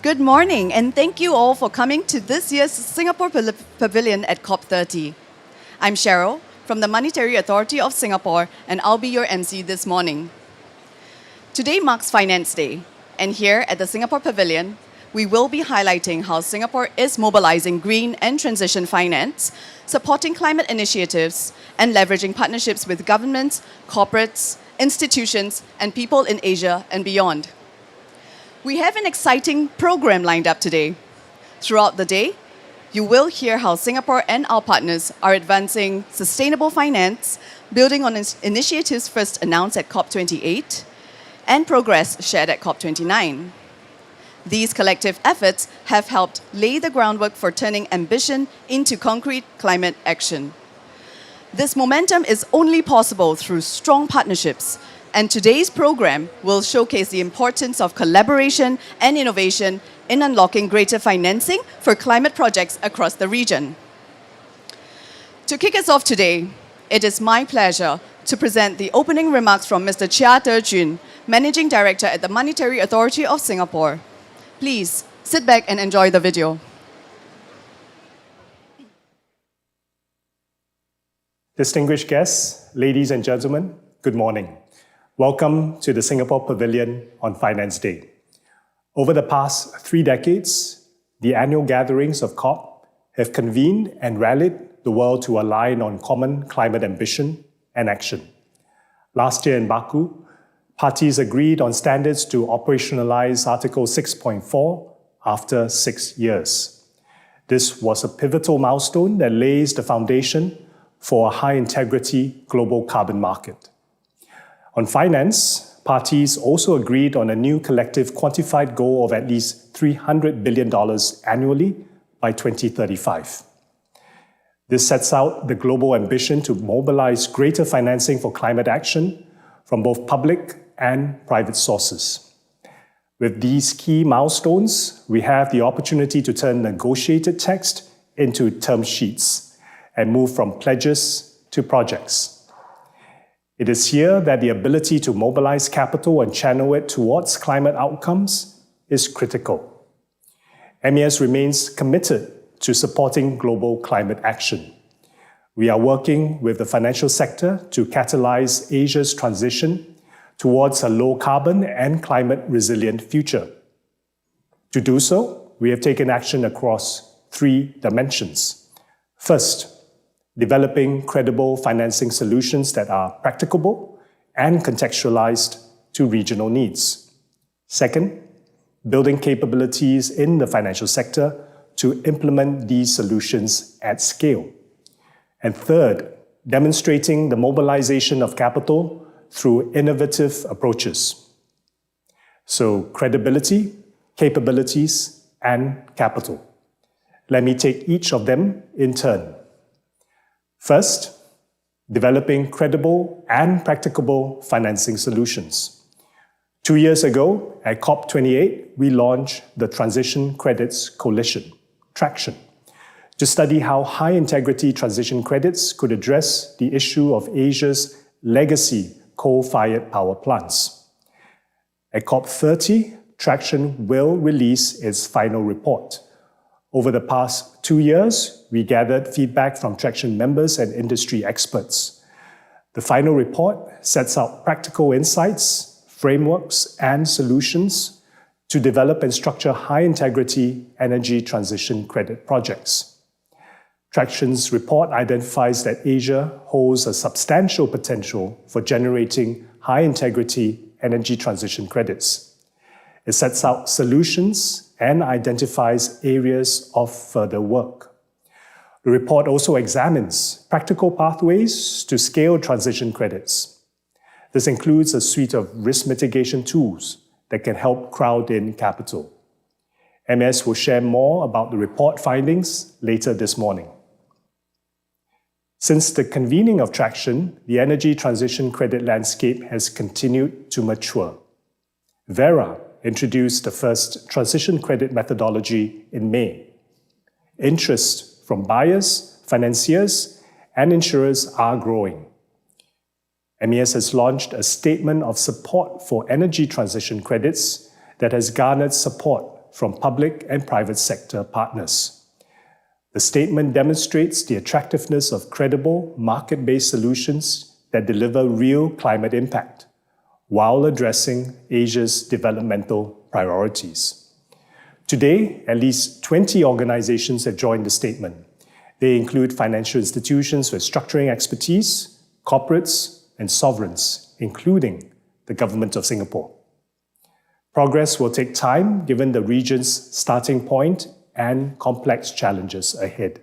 Good morning, and thank you all for coming to this year's Singapore Pavilion at COP30. I'm Cheryl from the Monetary Authority of Singapore, and I'll be your MC this morning. Today marks Finance Day, and here at the Singapore Pavilion, we will be highlighting how Singapore is mobilizing green and transition finance, supporting climate initiatives, and leveraging partnerships with governments, corporates, institutions, and people in Asia and beyond. We have an exciting program lined up today. Throughout the day, you will hear how Singapore and our partners are advancing sustainable finance, building on initiatives first announced at COP28 and progress shared at COP29. These collective efforts have helped lay the groundwork for turning ambition into concrete climate action. This momentum is only possible through strong partnerships, and today's program will showcase the importance of collaboration and innovation in unlocking greater financing for climate projects across the region. To kick us off today, it is my pleasure to present the opening remarks from Mr. Chia Te-Jun, Managing Director at the Monetary Authority of Singapore. Please sit back and enjoy the video. Distinguished guests, ladies and gentlemen, good morning. Welcome to the Singapore Pavilion on Finance Day. Over the past 3 decades, the annual gatherings of COP have convened and rallied the world to align on common climate ambition and action. Last year in Baku, parties agreed on standards to operationalize Article 6.4 after 6 years. This was a pivotal milestone that lays the foundation for a high-integrity global carbon market. On finance, parties also agreed on a new collective quantified goal of at least $300 billion annually by 2035. This sets out the global ambition to mobilize greater financing for climate action from both public and private sources. With these key milestones, we have the opportunity to turn negotiated text into term sheets and move from pledges to projects. It is here that the ability to mobilize capital and channel it towards climate outcomes is critical. MAS remains committed to supporting global climate action. We are working with the financial sector to catalyze Asia's transition towards a low-carbon and climate-resilient future. To do so, we have taken action across 3 dimensions. First, developing credible financing solutions that are practicable and contextualized to regional needs. Second, building capabilities in the financial sector to implement these solutions at scale. And third, demonstrating the mobilization of capital through innovative approaches. So credibility, capabilities, and capital. Let me take each of them in turn. First, developing credible and practicable financing solutions. 2 years ago, at COP28, we launched the Transition Credits Coalition, TRACTION, to study how high-integrity transition credits could address the issue of Asia's legacy coal-fired power plants. At COP30, TRACTION will release its final report. Over the past 2 years, we gathered feedback from TRACTION members and industry experts. The final report sets out practical insights, frameworks, and solutions to develop and structure high-integrity energy transition credit projects. TRACTION's report identifies that Asia holds a substantial potential for generating high-integrity energy transition credits. It sets out solutions and identifies areas of further work. The report also examines practical pathways to scale transition credits. This includes a suite of risk mitigation tools that can help crowd in capital. MS will share more about the report findings later this morning. Since the convening of TRACTION, the energy transition credit landscape has continued to mature. Verra introduced the first transition credit methodology in May. Interest from buyers, financiers, and insurers are growing. MES has launched a statement of support for energy transition credits that has garnered support from public and private sector partners. The statement demonstrates the attractiveness of credible, market-based solutions that deliver real climate impact while addressing Asia's developmental priorities. Today, at least 20 organizations have joined the statement. They include financial institutions with structuring expertise, corporates, and sovereigns, including the Government of Singapore. Progress will take time given the region's starting point and complex challenges ahead.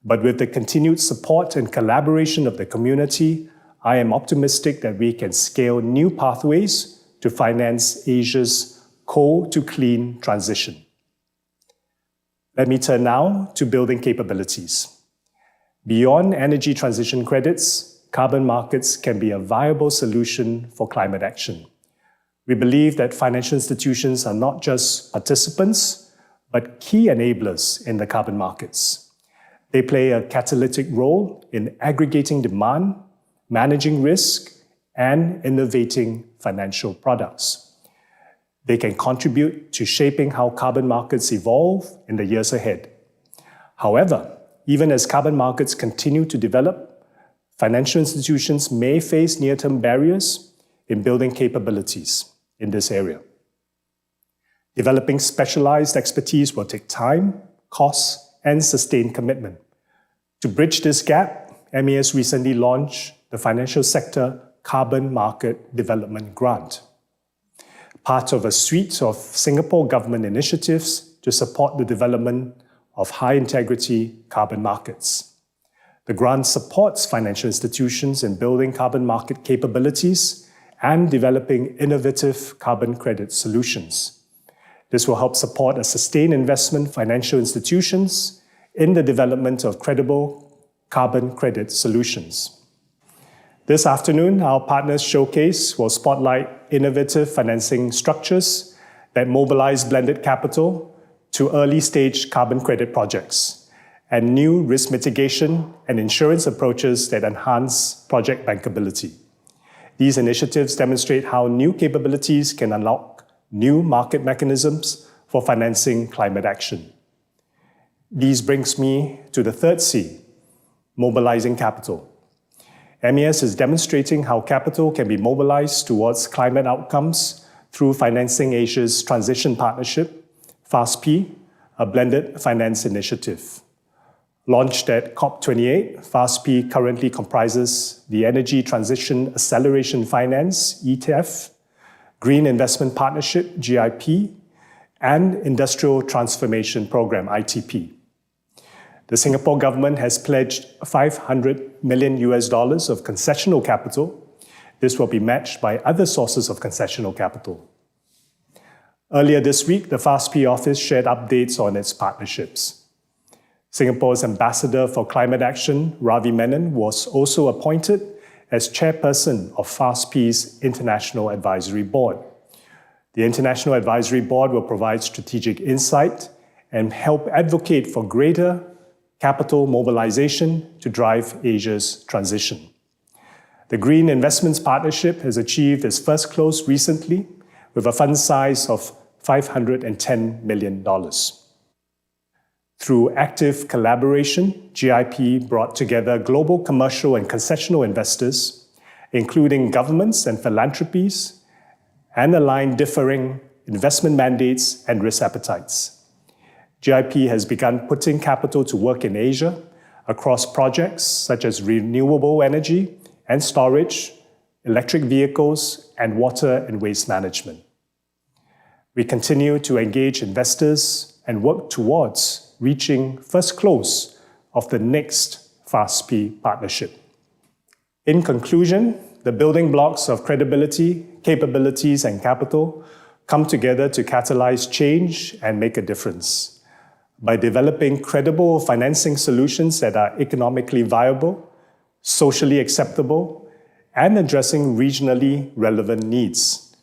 But with the continued support and collaboration of the community, I am optimistic that we can scale new pathways to finance Asia's coal-to-clean transition. Let me turn now to building capabilities. Beyond energy transition credits, carbon markets can be a viable solution for climate action. We believe that financial institutions are not just participants, but key enablers in the carbon markets. They play a catalytic role in aggregating demand, managing risk, and innovating financial products. They can contribute to shaping how carbon markets evolve in the years ahead. However, even as carbon markets continue to develop, financial institutions may face near-term barriers in building capabilities in this area. Developing specialized expertise will take time, costs, and sustained commitment. To bridge this gap, MAS recently launched the Financial Sector Carbon Market Development Grant, part of a suite of Singapore government initiatives to support the development of high-integrity carbon markets. The grant supports financial institutions in building carbon market capabilities and developing innovative carbon credit solutions. This will help support a sustained investment financial institutions in the development of credible carbon credit solutions. This afternoon, our partners showcase will spotlight innovative financing structures that mobilize blended capital to early-stage carbon credit projects and new risk mitigation and insurance approaches that enhance project bankability. These initiatives demonstrate how new capabilities can unlock new market mechanisms for financing climate action. This brings me to the third C, mobilizing capital. MAS is demonstrating how capital can be mobilized towards climate outcomes through Financing Asia's Transition Partnership, FAST-P, a blended finance initiative. Launched at COP28, FAST-P currently comprises the Energy Transition Acceleration Finance, ETF, Green Investment Partnership, GIP, and Industrial Transformation Program, ITP. The Singapore government has pledged $500 million of concessional capital. This will be matched by other sources of concessional capital. Earlier this week, the FAST-P office shared updates on its partnerships. Singapore's Ambassador for Climate Action, Ravi Menon, was also appointed as chairperson of FAST-P's International Advisory Board. The International Advisory Board will provide strategic insight and help advocate for greater capital mobilization to drive Asia's transition. The Green Investments Partnership has achieved its first close recently with a fund size of $510 million. Through active collaboration, GIP brought together global commercial and concessional investors, including governments and philanthropies, and aligned differing investment mandates and risk appetites. GIP has begun putting capital to work in Asia across projects such as renewable energy and storage, electric vehicles, and water and waste management. We continue to engage investors and work towards reaching first close of the next FAST-P partnership. In conclusion, the building blocks of credibility, capabilities, and capital come together to catalyze change and make a difference. By developing credible financing solutions that are economically viable, socially acceptable, and addressing regionally relevant needs.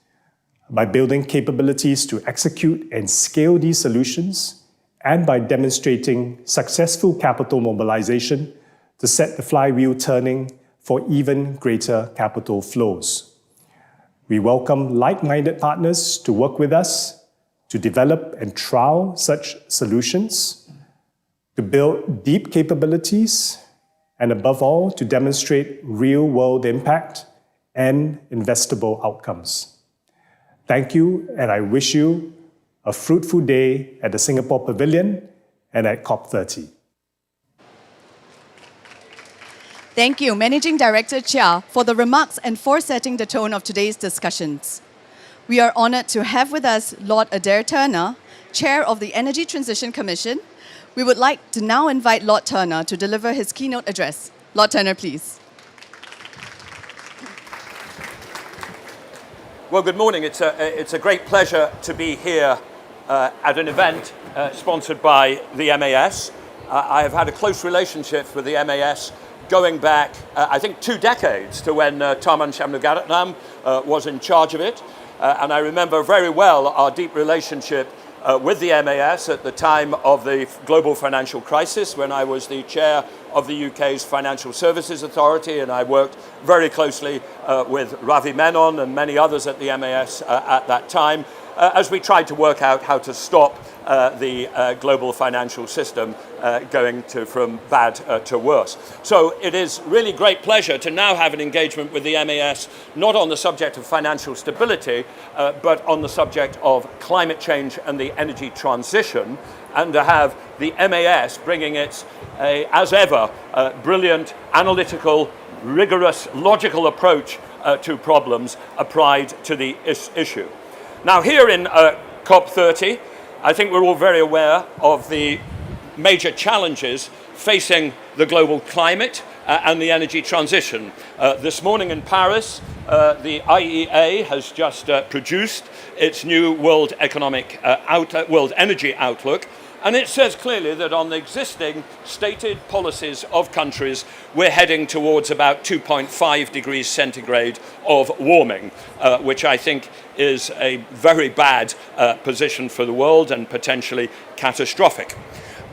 By building capabilities to execute and scale these solutions, and by demonstrating successful capital mobilization to set the flywheel turning for even greater capital flows. We welcome like-minded partners to work with us to develop and trial such solutions, to build deep capabilities, and above all, to demonstrate real-world impact and investable outcomes. Thank you, and I wish you a fruitful day at the Singapore Pavilion and at COP30. Thank you, Managing Director Chia, for the remarks and for setting the tone of today's discussions. We are honored to have with us Lord Adair Turner, Chair of the Energy Transition Commission. We would like to now invite Lord Turner to deliver his keynote address. Lord Turner, please. Well, good morning. It's a great pleasure to be here at an event sponsored by the MAS. I have had a close relationship with the MAS going back, I think, 2 decades to when Tharman Shanmugaratnam was in charge of it. And I remember very well our deep relationship with the MAS at the time of the global financial crisis, when I was the chair of the UK's Financial Services Authority, and I worked very closely with Ravi Menon and many others at the MAS at that time, as we tried to work out how to stop the global financial system going from bad to worse. So it is really great pleasure to now have an engagement with the MAS, not on the subject of financial stability, but on the subject of climate change and the energy transition, and to have the MAS bringing its, as ever, brilliant, analytical, rigorous, logical approach to problems applied to the issue. Now, here in COP30, I think we're all very aware of the major challenges facing the global climate and the energy transition. This morning in Paris, the IEA has just produced its new World Energy Outlook, and it says clearly that on the existing stated policies of countries, we're heading towards about 2.5 degrees centigrade of warming, which I think is a very bad position for the world and potentially catastrophic.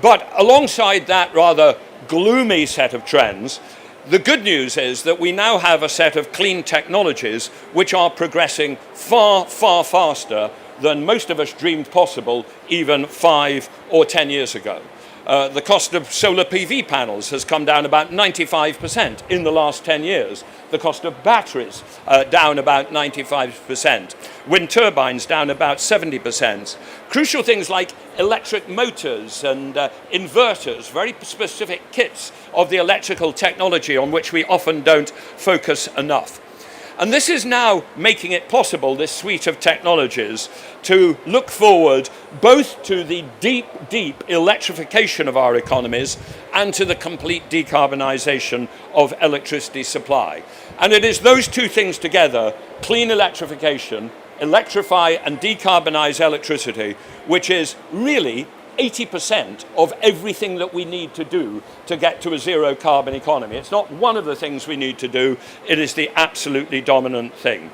But alongside that rather gloomy set of trends, the good news is that we now have a set of clean technologies which are progressing far, far faster than most of us dreamed possible even 5 or 10 years ago. The cost of solar PV panels has come down about 95% in the last 10 years. The cost of batteries down about 95%. Wind turbines down about 70%. Crucial things like electric motors and inverters, very specific kits of the electrical technology on which we often don't focus enough. And this is now making it possible, this suite of technologies, to look forward both to the deep, deep electrification of our economies and to the complete decarbonisation of electricity supply. And it is those two things together, clean electrification, electrify and decarbonise electricity, which is really 80% of everything that we need to do to get to a zero carbon economy. It's not one of the things we need to do, it is the absolutely dominant thing.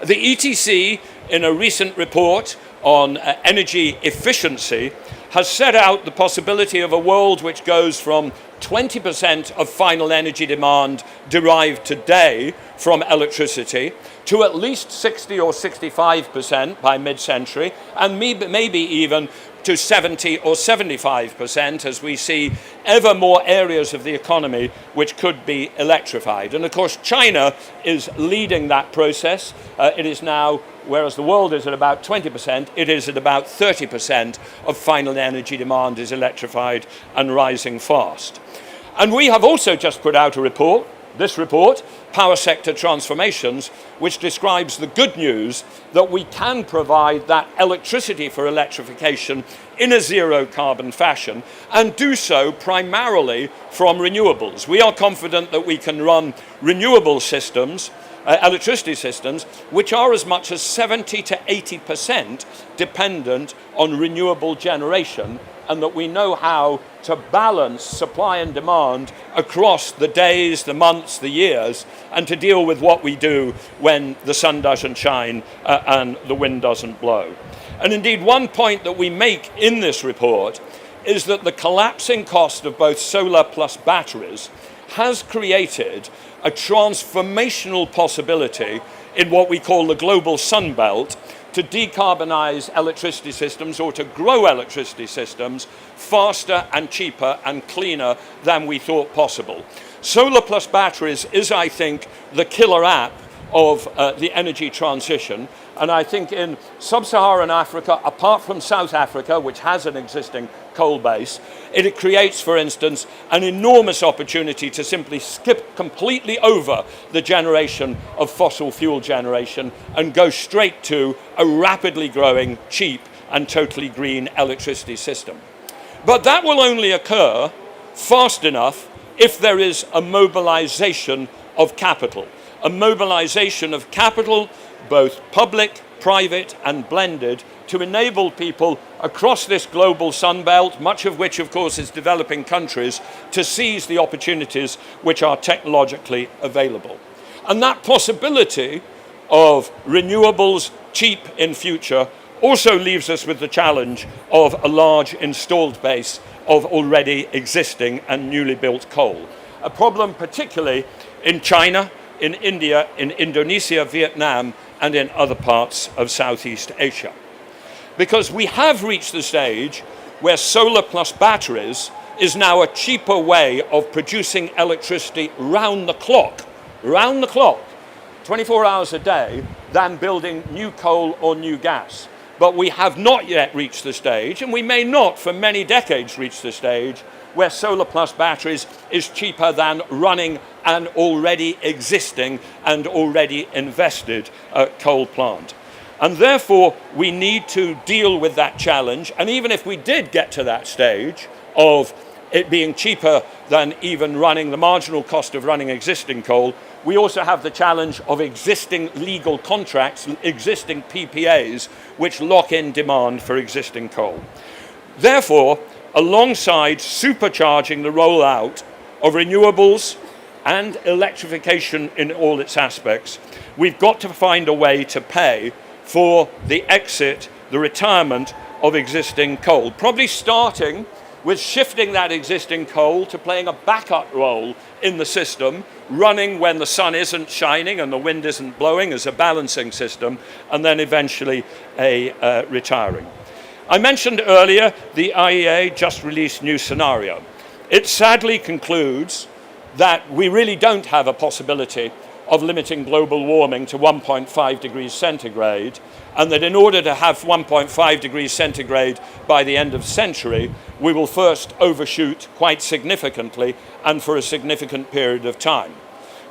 The ETC, in a recent report on energy efficiency, has set out the possibility of a world which goes from 20% of final energy demand derived today from electricity to at least 60 or 65% by mid-century, and maybe even to 70 or 75% as we see ever more areas of the economy which could be electrified. And of course, China is leading that process. It is now, whereas the world is at about 20%, it is at about 30% of final energy demand is electrified and rising fast. And we have also just put out a report, this report, Power Sector Transformations, which describes the good news that we can provide that electricity for electrification in a zero carbon fashion and do so primarily from renewables. We are confident that we can run renewable systems, electricity systems, which are as much as 70 to 80% dependent on renewable generation, and that we know how to balance supply and demand across the days, the months, the years, and to deal with what we do when the sun doesn't shine and the wind doesn't blow. And indeed, one point that we make in this report is that the collapsing cost of both solar plus batteries has created a transformational possibility in what we call the global sun belt to decarbonize electricity systems or to grow electricity systems faster and cheaper and cleaner than we thought possible. Solar plus batteries is, I think, the killer app of the energy transition. And I think in sub-Saharan Africa, apart from South Africa, which has an existing coal base, it creates, for instance, an enormous opportunity to simply skip completely over the generation of fossil fuel generation and go straight to a rapidly growing, cheap, and totally green electricity system. But that will only occur fast enough if there is a mobilization of capital. A mobilization of capital, both public, private, and blended, to enable people across this global sunbelt, much of which, of course, is developing countries, to seize the opportunities which are technologically available. And that possibility of renewables cheap in future also leaves us with the challenge of a large installed base of already existing and newly built coal. A problem particularly in China, in India, in Indonesia, Vietnam, and in other parts of Southeast Asia. Because we have reached the stage where solar plus batteries is now a cheaper way of producing electricity round the clock, 24 hours a day, than building new coal or new gas. But we have not yet reached the stage, and we may not for many decades reach the stage, where solar plus batteries is cheaper than running an already existing and already invested coal plant. And therefore, we need to deal with that challenge. And even if we did get to that stage of it being cheaper than even running the marginal cost of running existing coal, we also have the challenge of existing legal contracts, existing PPAs, which lock in demand for existing coal. Therefore, alongside supercharging the rollout of renewables and electrification in all its aspects, we've got to find a way to pay for the exit, the retirement of existing coal, probably starting with shifting that existing coal to playing a backup role in the system, running when the sun isn't shining and the wind isn't blowing as a balancing system, and then eventually retiring. I mentioned earlier the IEA just released new scenario. It sadly concludes that we really don't have a possibility of limiting global warming to 1.5 degrees centigrade, and that in order to have 1.5 degrees centigrade by the end of the century, we will first overshoot quite significantly and for a significant period of time.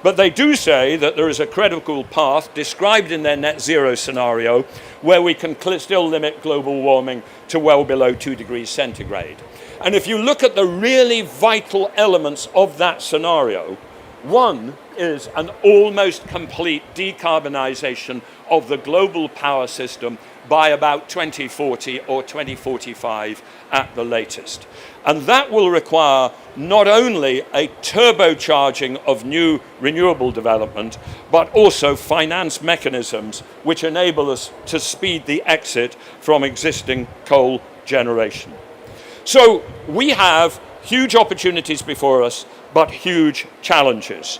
But they do say that there is a credible path described in their net zero scenario where we can still limit global warming to well below 2 degrees centigrade. And if you look at the really vital elements of that scenario, one is an almost complete decarbonization of the global power system by about 2040 or 2045 at the latest. And that will require not only a turbocharging of new renewable development, but also finance mechanisms which enable us to speed the exit from existing coal generation. So we have huge opportunities before us, but huge challenges.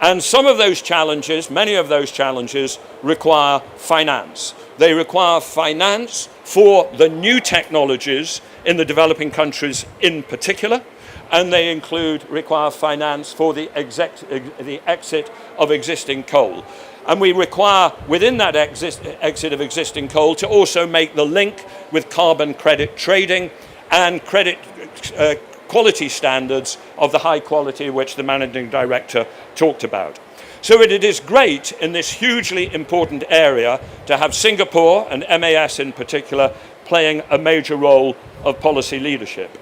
And some of those challenges, many of those challenges, require finance. They require finance for the new technologies in the developing countries in particular, and they require finance for the exit of existing coal. And we require, within that exit of existing coal, to also make the link with carbon credit trading and credit quality standards of the high quality which the managing director talked about. So it is great in this hugely important area to have Singapore and MAS in particular playing a major role of policy leadership.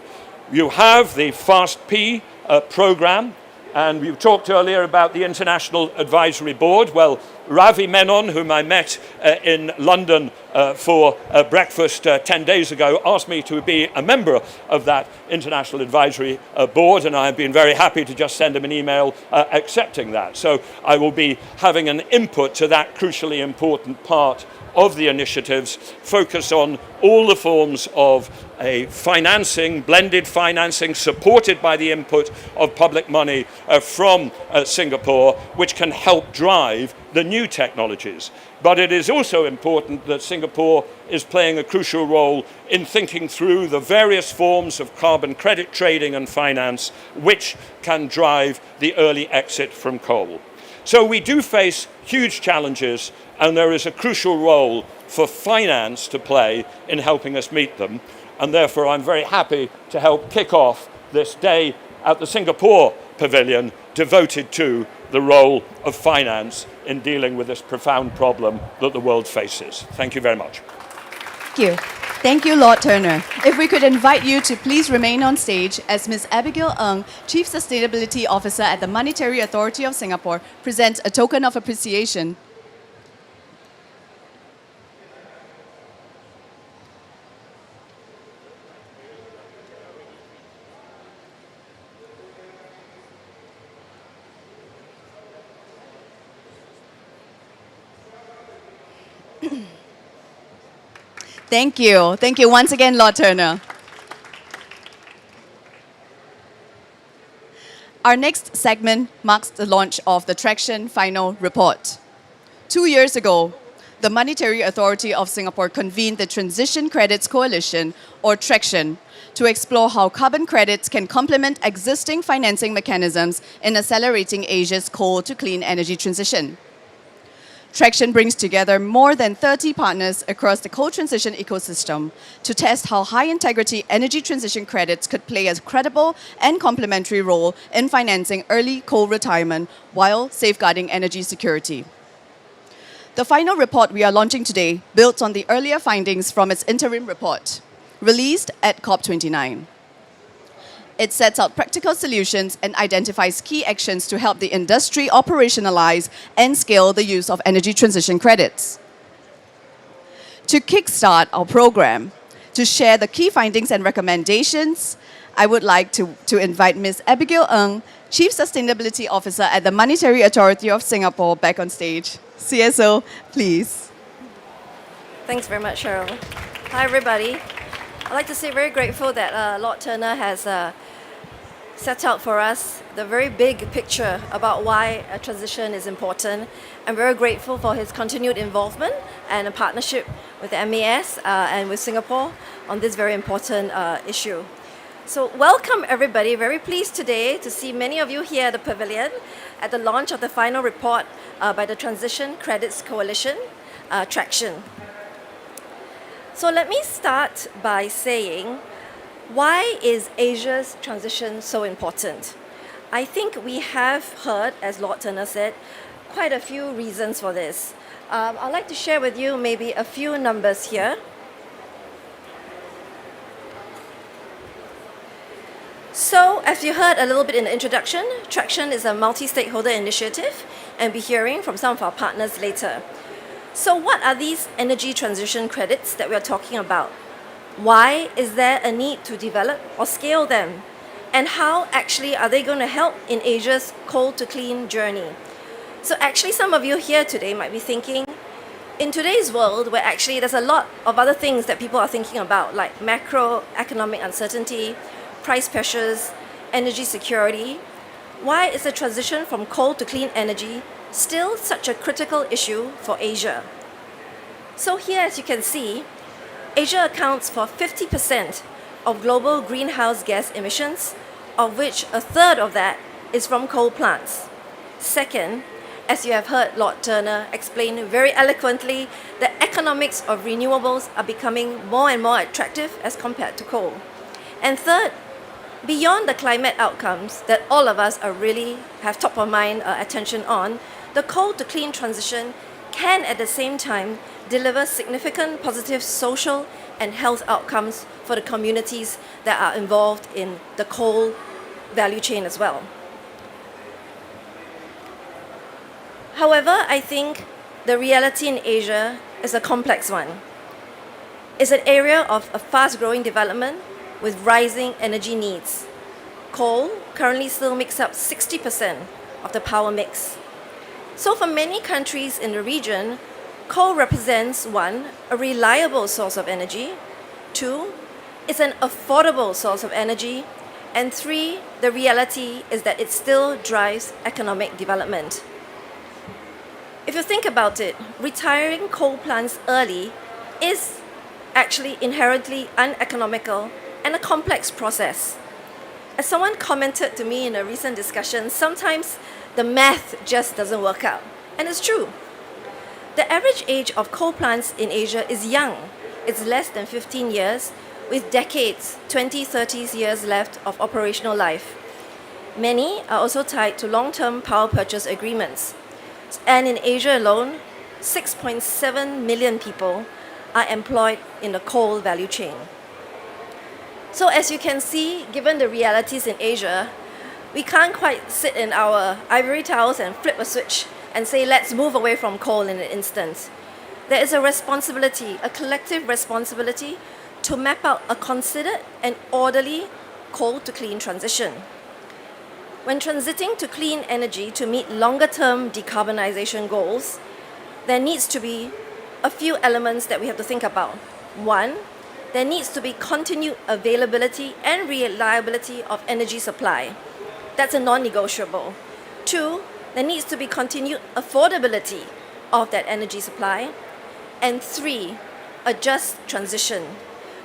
You have the FAST-P program, and we talked earlier about the International Advisory Board. Well, Ravi Menon, whom I met in London for breakfast 10 days ago, asked me to be a member of that International Advisory Board, and I have been very happy to just send him an email accepting that. So I will be having an input to that crucially important part of the initiatives, focus on all the forms of a financing, blended financing, supported by the input of public money from Singapore, which can help drive the new new technologies. But it is also important that Singapore is playing a crucial role in thinking through the various forms of carbon credit trading and finance which can drive the early exit from coal. So we do face huge challenges, and there is a crucial role for finance to play in helping us meet them. And therefore, I'm very happy to help kick off this day at the Singapore Pavilion devoted to the role of finance in dealing with this profound problem that the world faces. Thank you very much. Thank you. Thank you, Lord Turner. If we could invite you to please remain on stage as Ms. Abigail Ng, Chief Sustainability Officer at the Monetary Authority of Singapore, presents a token of appreciation. Thank you. Thank you once again, Lord Turner. Our next segment marks the launch of the Traction Final Report. 2 years ago, the Monetary Authority of Singapore convened the Transition Credits Coalition, or Traction, to explore how carbon credits can complement existing financing mechanisms in accelerating Asia's coal to clean energy transition. Traction brings together more than 30 partners across the coal transition ecosystem to test how high-integrity energy transition credits could play a credible and complementary role in financing early coal retirement while safeguarding energy security. The final report we are launching today builds on the earlier findings from its interim report, released at COP29. It sets out practical solutions and identifies key actions to help the industry operationalize and scale the use of energy transition credits. To kickstart our program, to share the key findings and recommendations, I would like to invite Ms. Abigail Ng, Chief Sustainability Officer at the Monetary Authority of Singapore, back on stage. CSO, please. Thanks very much, Cheryl. Hi, everybody. I'd like to say very grateful that Lord Turner has set out for us the very big picture about why a transition is important. I'm very grateful for his continued involvement and a partnership with the MAS and with Singapore on this very important issue. So welcome everybody, very pleased today to see many of you here at the Pavilion at the launch of the final report by the Transition Credits Coalition, Traction. So let me start by saying, why is Asia's transition so important? I think we have heard, as Lord Turner said, quite a few reasons for this. I'd like to share with you maybe a few numbers here. So, as you heard a little bit in the introduction, Traction is a multi-stakeholder initiative, and we'll be hearing from some of our partners later. So what are these energy transition credits that we are talking about? Why is there a need to develop or scale them? And how actually are they going to help in Asia's coal to clean journey? So actually some of you here today might be thinking, in today's world where actually there's a lot of other things that people are thinking about, like macroeconomic uncertainty, price pressures, energy security, why is the transition from coal to clean energy still such a critical issue for Asia? So here, as you can see, Asia accounts for 50% of global greenhouse gas emissions, of which a third of that is from coal plants. Second, as you have heard Lord Turner explain very eloquently, the economics of renewables are becoming more and more attractive as compared to coal. And third, beyond the climate outcomes that all of us are really have top of mind attention on, the coal to clean transition can at the same time deliver significant positive social and health outcomes for the communities that are involved in the coal value chain as well. However, I think the reality in Asia is a complex one. It's an area of a fast-growing development with rising energy needs. Coal currently still makes up 60% of the power mix. So for many countries in the region, coal represents, one, a reliable source of energy, two, it's an affordable source of energy, and three, the reality is that it still drives economic development. If you think about it, retiring coal plants early is actually inherently uneconomical and a complex process. As someone commented to me in a recent discussion, sometimes the math just doesn't work out. And it's true. The average age of coal plants in Asia is young. It's less than 15 years, with decades, 20, 30 years left of operational life. Many are also tied to long-term power purchase agreements. And in Asia alone, 6.7 million people are employed in the coal value chain. So as you can see, given the realities in Asia, we can't quite sit in our ivory towers and flip a switch and say, let's move away from coal in an instant. There is a responsibility, a collective responsibility, to map out a considered and orderly coal to clean transition. When transiting to clean energy to meet longer-term decarbonization goals, there needs to be a few elements that we have to think about. One, there needs to be continued availability and reliability of energy supply. That's a non-negotiable. Two, there needs to be continued affordability of that energy supply. And three, a just transition,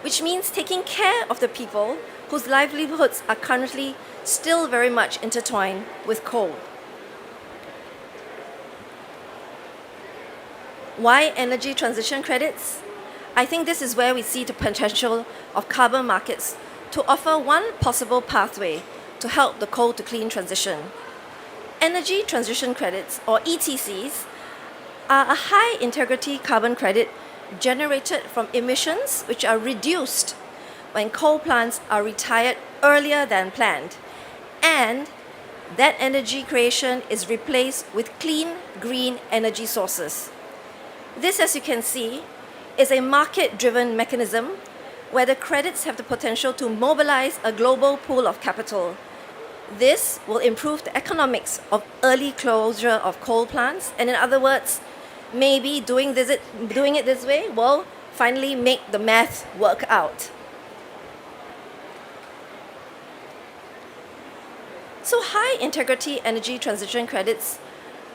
which means taking care of the people whose livelihoods are currently still very much intertwined with coal. Why energy transition credits? I think this is where we see the potential of carbon markets to offer one possible pathway to help the coal to clean transition. Energy transition credits, or ETCs, are a high integrity carbon credit generated from emissions which are reduced when coal plants are retired earlier than planned, and that energy creation is replaced with clean, green energy sources. This, as you can see, is a market-driven mechanism where the credits have the potential to mobilize a global pool of capital. This will improve the economics of early closure of coal plants, and in other words, maybe doing it this way will finally make the math work out. So high integrity energy transition credits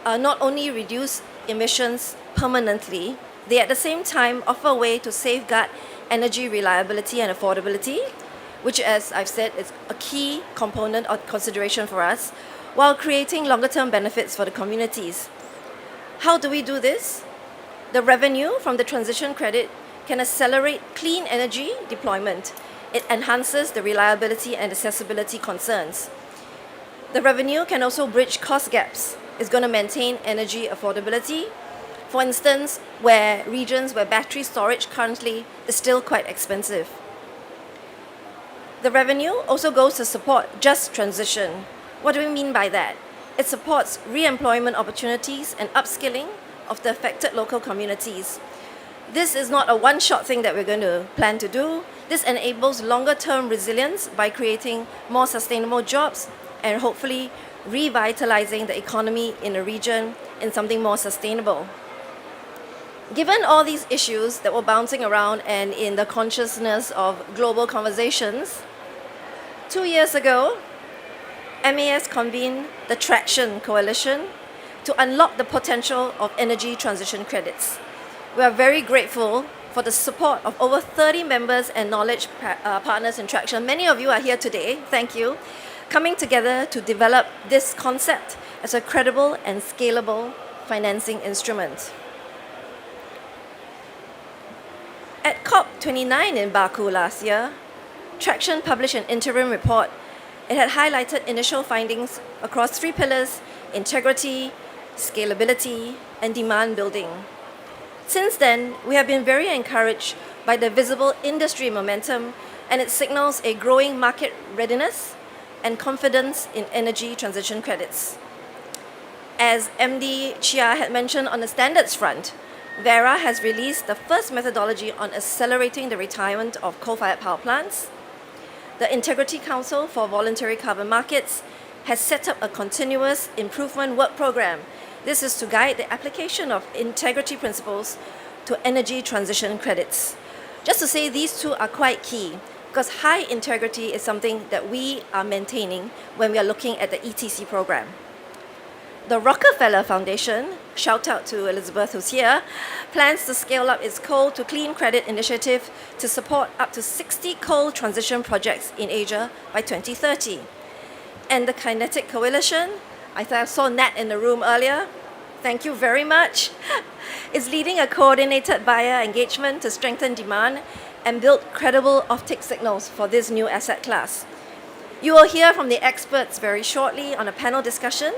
not only reduce emissions permanently, they at the same time offer a way to safeguard energy reliability and affordability, which, as I've said, is a key component or consideration for us, while creating longer-term benefits for the communities. How do we do this? The revenue from the transition credit can accelerate clean energy deployment. It enhances the reliability and accessibility concerns. The revenue can also bridge cost gaps. It's going to maintain energy affordability. For instance, where regions where battery storage currently is still quite expensive. The revenue also goes to support just transition. What do we mean by that? It supports re-employment opportunities and upskilling of the affected local communities. This is not a one-shot thing that we're going to plan to do. This enables longer-term resilience by creating more sustainable jobs and hopefully revitalizing the economy in a region in something more sustainable. Given all these issues that were bouncing around and in the consciousness of global conversations, 2 years ago, MAS convened the Traction Coalition to unlock the potential of energy transition credits. We are very grateful for the support of over 30 members and knowledge partners in Traction. Many of you are here today, thank you, coming together to develop this concept as a credible and scalable financing instrument. At COP29 in Baku last year, Traction published an interim report. It had highlighted initial findings across 3 pillars: integrity, scalability, and demand building. Since then, we have been very encouraged by the visible industry momentum, and it signals a growing market readiness and confidence in energy transition credits. As MD Chia had mentioned on the standards front, Verra has released the first methodology on accelerating the retirement of coal-fired power plants. The Integrity Council for Voluntary Carbon Markets has set up a continuous improvement work program. This is to guide the application of integrity principles to energy transition credits. Just to say, these two are quite key because high integrity is something that we are maintaining when we are looking at the ETC program. the Rockefeller Foundation, shout out to Elizabeth who's here, plans to scale up its coal to clean credit initiative to support up to 60 coal transition projects in Asia by 2030. And the Kinetic Coalition, I thought I saw Nat in the room earlier, thank you very much, is leading a coordinated buyer engagement to strengthen demand and build credible offtake signals for this new asset class. You will hear from the experts very shortly on a panel discussion,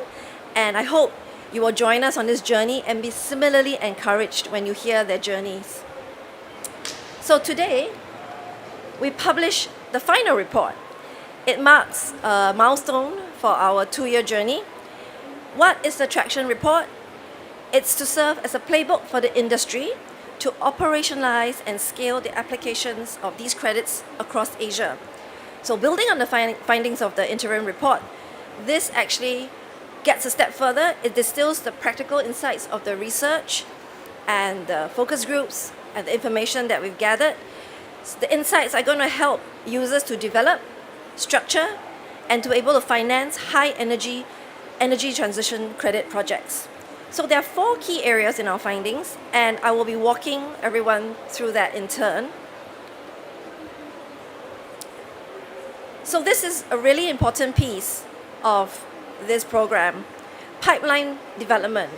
and I hope you will join us on this journey and be similarly encouraged when you hear their journeys. So today, we publish the final report. It marks a milestone for our 2-year journey. What is the Traction Report? It's to serve as a playbook for the industry to operationalize and scale the applications of these credits across Asia. So building on the findings of the interim report, this actually gets a step further. It distills the practical insights of the research and the focus groups and the information that we've gathered. So the insights are going to help users to develop, structure, and to be able to finance high energy transition credit projects. So there are 4 key areas in our findings, and I will be walking everyone through that in turn. So this is a really important piece of this program, pipeline development.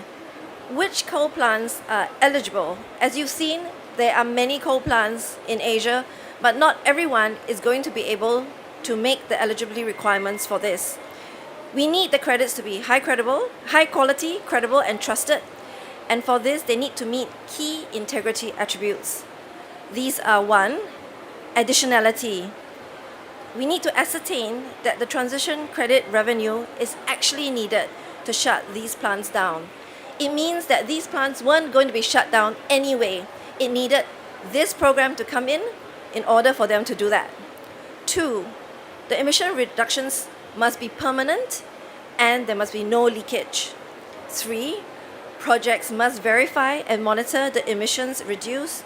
Which coal plants are eligible? As you've seen, there are many coal plants in Asia, but not everyone is going to be able to make the eligibility requirements for this. We need the credits to be high quality, credible, and trusted. And for this, they need to meet key integrity attributes. These are 1, additionality. We need to ascertain that the transition credit revenue is actually needed to shut these plants down. It means that these plants weren't going to be shut down anyway. It needed this program to come in order for them to do that. 2, the emission reductions must be permanent and there must be no leakage. 3, projects must verify and monitor the emissions reduced.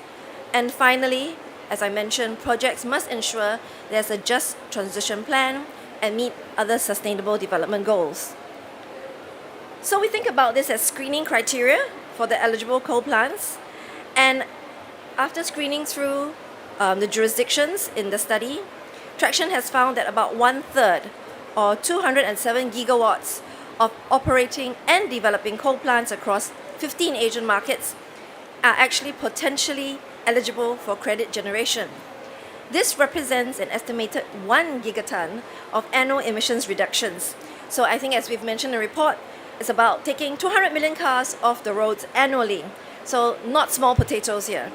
And finally, as I mentioned, projects must ensure there's a just transition plan and meet other sustainable development goals. So we think about this as screening criteria for the eligible coal plants. And after screening through the jurisdictions in the study, Traction has found that about 1/3, or 207 gigawatts, of operating and developing coal plants across 15 Asian markets are actually potentially eligible for credit generation. This represents an estimated 1 gigaton of annual emissions reductions. So I think, as we've mentioned in the report, it's about taking 200 million cars off the roads annually. So not small potatoes here.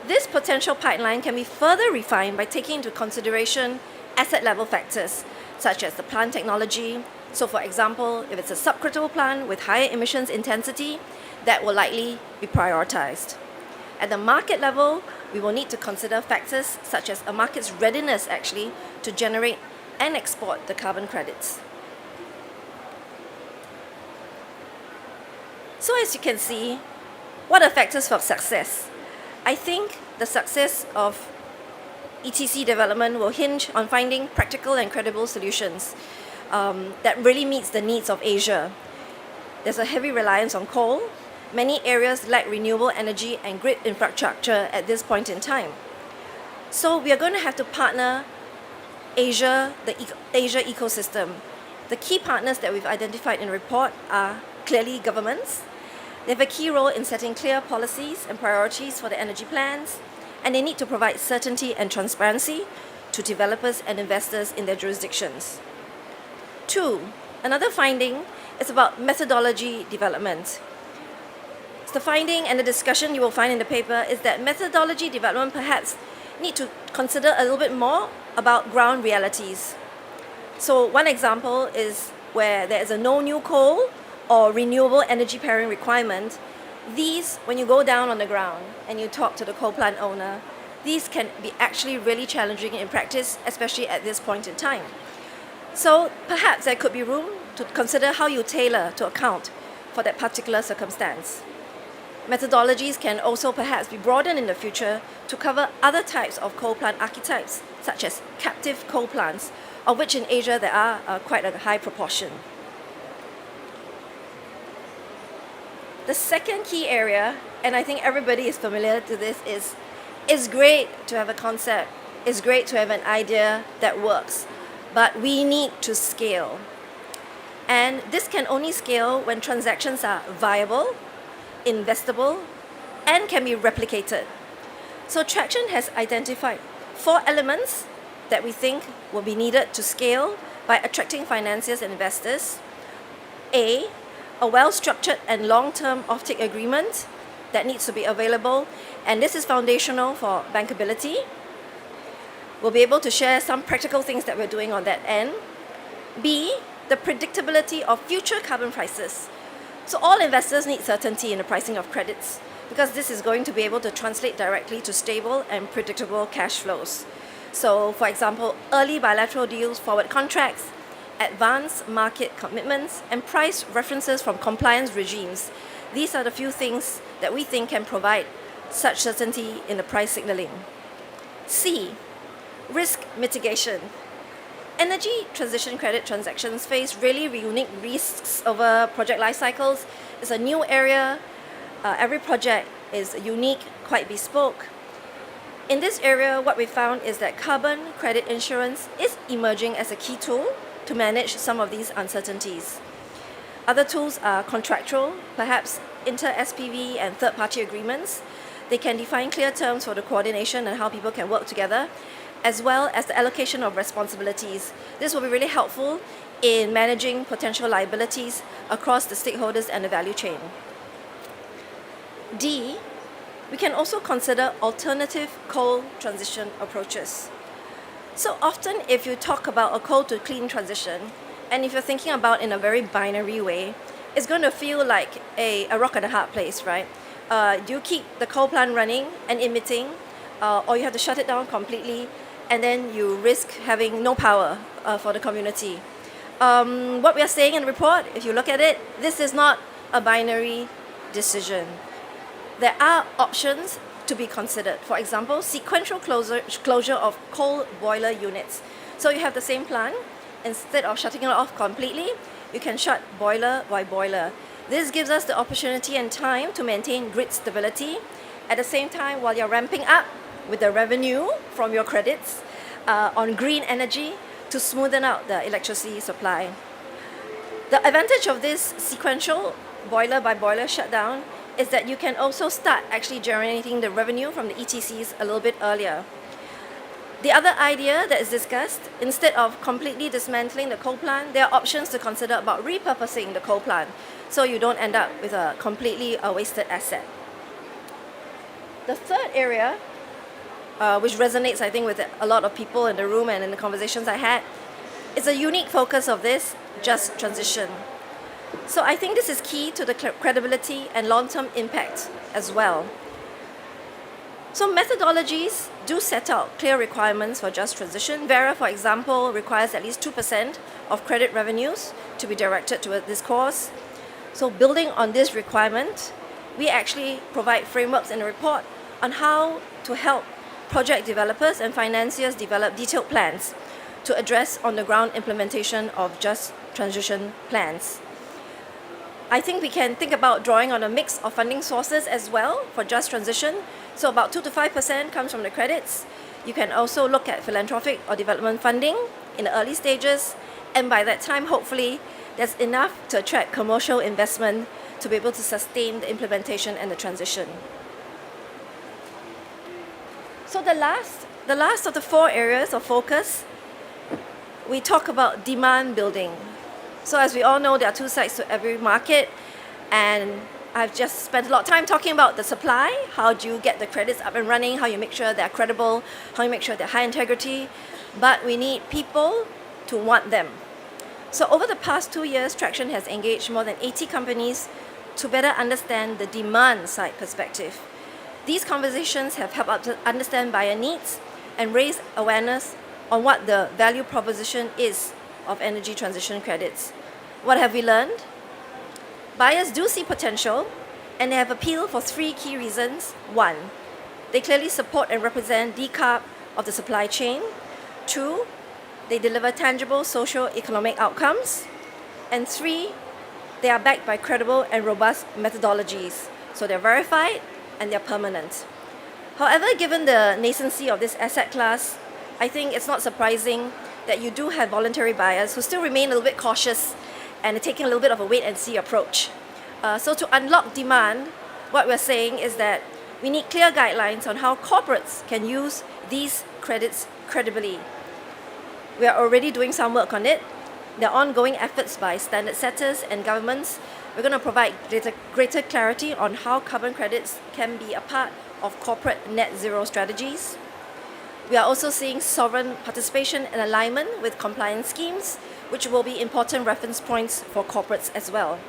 This potential pipeline can be further refined by taking into consideration asset level factors, such as the plant technology. So for example, if it's a subcritical plant with higher emissions intensity, that will likely be prioritized. At the market level, we will need to consider factors such as a market's readiness actually to generate and export the carbon credits. So as you can see, what are factors for success? I think the success of ETC development will hinge on finding practical and credible solutions that really meets the needs of Asia. There's a heavy reliance on coal. Many areas lack renewable energy and grid infrastructure at this point in time. So we are going to have to partner Asia, the Asia ecosystem. The key partners that we've identified in the report are clearly governments. They have a key role in setting clear policies and priorities for the energy plans, and they need to provide certainty and transparency to developers and investors in their jurisdictions. 2, another finding is about methodology development. The finding and the discussion you will find in the paper is that methodology development perhaps need to consider a little bit more about ground realities. So one example is where there is a no new coal or renewable energy pairing requirement. These, when you go down on the ground and you talk to the coal plant owner, these can be actually really challenging in practice, especially at this point in time. So perhaps there could be room to consider how you tailor to account for that particular circumstance. Methodologies can also perhaps be broadened in the future to cover other types of coal plant archetypes, such as captive coal plants, of which in Asia there are quite a high proportion. The second key area, and I think everybody is familiar to this, is it's great to have a concept, it's great to have an idea that works, but we need to scale. And this can only scale when transactions are viable, investable, and can be replicated. So Traction has identified 4 elements that we think will be needed to scale by attracting financiers and investors. A well-structured and long-term offtake agreement that needs to be available, and this is foundational for bankability. We'll be able to share some practical things that we're doing on that end. B, the predictability of future carbon prices. So all investors need certainty in the pricing of credits, because this is going to be able to translate directly to stable and predictable cash flows. So, for example, early bilateral deals, forward contracts, advanced market commitments, and price references from compliance regimes. These are the few things that we think can provide such certainty in the price signaling. C, risk mitigation. Energy transition credit transactions face really unique risks over project life cycles. It's a new area. Every project is unique, quite bespoke. In this area, what we found is that carbon credit insurance is emerging as a key tool to manage some of these uncertainties. Other tools are contractual, perhaps inter-SPV and third-party agreements. They can define clear terms for the coordination and how people can work together, as well as the allocation of responsibilities. This will be really helpful in managing potential liabilities across the stakeholders and the value chain. D, we can also consider alternative coal transition approaches. So often if you talk about a coal to clean transition, and if you're thinking about in a very binary way, it's going to feel like a rock and a hard place, right? You keep the coal plant running and emitting, or you have to shut it down completely, and then you risk having no power for the community. What we are saying in the report, if you look at it, this is not a binary decision. There are options to be considered. For example, sequential closure of coal boiler units. So you have the same plant, instead of shutting it off completely, you can shut boiler by boiler. This gives us the opportunity and time to maintain grid stability. At the same time, while you're ramping up with the revenue from your credits on green energy to smoothen out the electricity supply. The advantage of this sequential boiler by boiler shutdown is that you can also start actually generating the revenue from the ETCs a little bit earlier. The other idea that is discussed, instead of completely dismantling the coal plant, there are options to consider about repurposing the coal plant, so you don't end up with a completely wasted asset. The third area, which resonates I think with a lot of people in the room and in the conversations I had, is a unique focus of this, just transition. So I think this is key to the credibility and long-term impact as well. So methodologies do set out clear requirements for just transition. Vera, for example, requires at least 2% of credit revenues to be directed toward this cause. So building on this requirement, we actually provide frameworks in the report on how to help project developers and financiers develop detailed plans to address on-the-ground implementation of just transition plans. I think we can think about drawing on a mix of funding sources as well for just transition. So about 2 to 5% comes from the credits. You can also look at philanthropic or development funding in the early stages. And by that time, hopefully, there's enough to attract commercial investment to be able to sustain the implementation and the transition. So the last of the 4 areas of focus, we talk about demand building. So as we all know, there are 2 sides to every market, and I've just spent a lot of time talking about the supply. How do you get the credits up and running? How you make sure they're credible? How you make sure they're high integrity? But we need people to want them. So over the past 2 years, Traction has engaged more than 80 companies to better understand the demand side perspective. These conversations have helped us understand buyer needs and raise awareness on what the value proposition is of energy transition credits. What have we learned? Buyers do see potential, and they have appeal for 3 key reasons. 1, they clearly support and represent decarb of the supply chain. 2, they deliver tangible socio-economic outcomes. And 3, They are backed by credible and robust methodologies, so they're verified and they're permanent. However, given the nascency of this asset class, I think it's not surprising that you do have voluntary buyers who still remain a little bit cautious and are taking a little bit of a wait-and-see approach. So to unlock demand, what we're saying is that we need clear guidelines on how corporates can use these credits credibly. We are already doing some work on it. There are ongoing efforts by standard setters and governments. We're going to provide greater clarity on how carbon credits can be a part of corporate net zero strategies. We are also seeing sovereign participation and alignment with compliance schemes, which will be important reference points for corporates as well.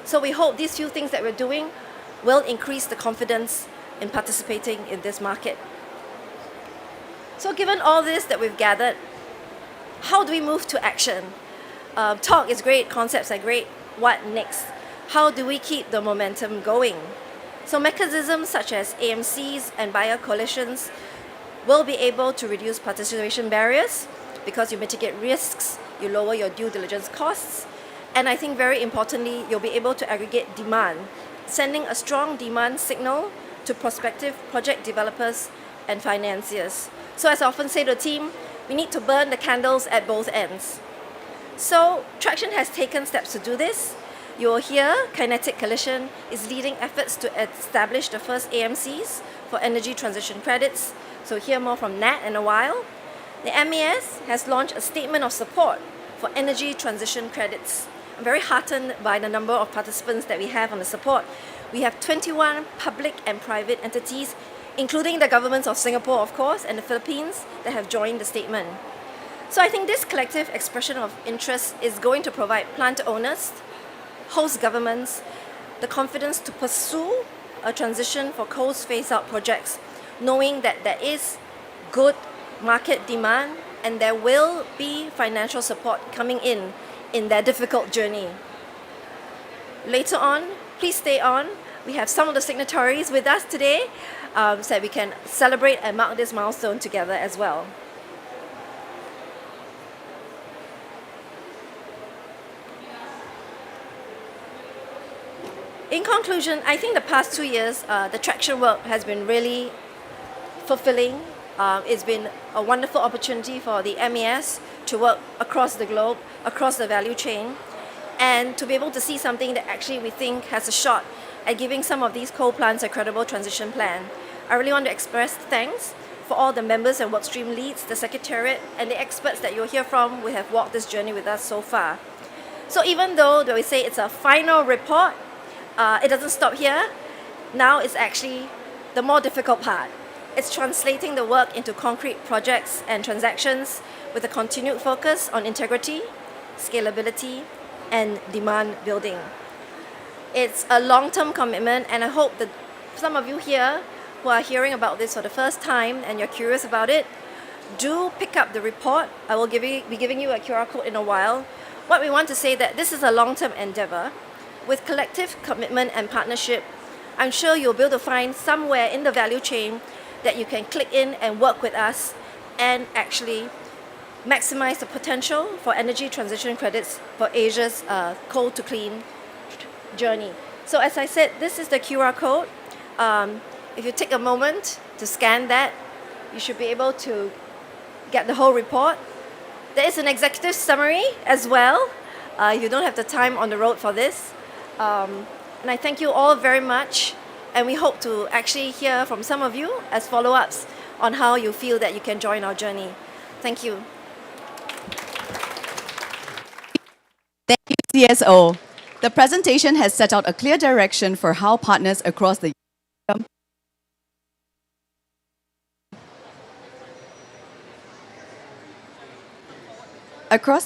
So we hope these few things that we're doing will increase the confidence in participating in this market. So given all this that we've gathered, how do we move to action? Talk is great, concepts are great. What next? How do we keep the momentum going? So mechanisms such as AMCs and buyer coalitions will be able to reduce participation barriers because you mitigate risks, you lower your due diligence costs, and I think very importantly, you'll be able to aggregate demand, sending a strong demand signal to prospective project developers and financiers. So as I often say to the team, we need to burn the candles at both ends. So Traction has taken steps to do this. You will hear Kinetic Coalition is leading efforts to establish the first AMCs for energy transition credits. So hear more from Nat in a while. The MAS has launched a statement of support for energy transition credits. I'm very heartened by the number of participants that we have on the support. We have 21 public and private entities, including the governments of Singapore, of course, and the Philippines that have joined the statement. So I think this collective expression of interest is going to provide plant owners, host governments, the confidence to pursue a transition for coast phase-out projects, knowing that there is good market demand and there will be financial support coming in their difficult journey. Later on, please stay on. We have some of the signatories with us today so that we can celebrate and mark this milestone together as well. In conclusion, I think the past 2 years, the Traction work has been really fulfilling. It's been a wonderful opportunity for the MAS to work across the globe, across the value chain, and to be able to see something that actually we think has a shot at giving some of these coal plants a credible transition plan. I really want to express thanks for all the members and workstream leads, the Secretariat, and the experts that you'll hear from who have walked this journey with us so far. So even though we say it's a final report, it doesn't stop here. Now it's actually the more difficult part. It's translating the work into concrete projects and transactions with a continued focus on integrity, scalability, and demand building. It's a long-term commitment, and I hope that some of you here who are hearing about this for the first time and you're curious about it, do pick up the report. I will be giving you a QR code in a while. What we want to say that this is a long-term endeavor. With collective commitment and partnership, I'm sure you'll be able to find somewhere in the value chain that you can click in and work with us and actually maximize the potential for energy transition credits for Asia's coal to clean journey. So as I said, this is the QR code. If you take a moment to scan that, you should be able to get the whole report. There is an executive summary as well. You don't have the time on the road for this. And I thank you all very much, and we hope to actually hear from some of you as follow-ups on how you feel that you can join our journey. Thank you. Thank you, CSO. The presentation has set out a clear direction for how partners across the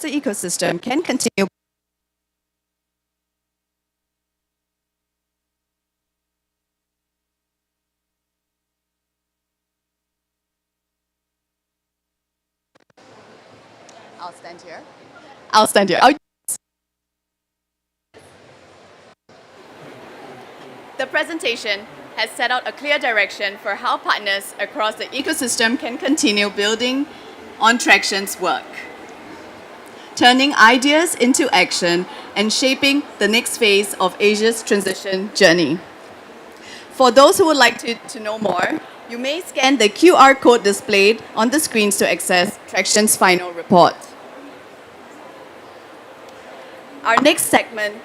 ecosystem can continue I'll stand here. The presentation has set out a clear direction for how partners across the ecosystem can continue building on Traction's work, turning ideas into action and shaping the next phase of Asia's transition journey. For those who would like to know more, you may scan the QR code displayed on the screens to access Traction's final report. Our next segment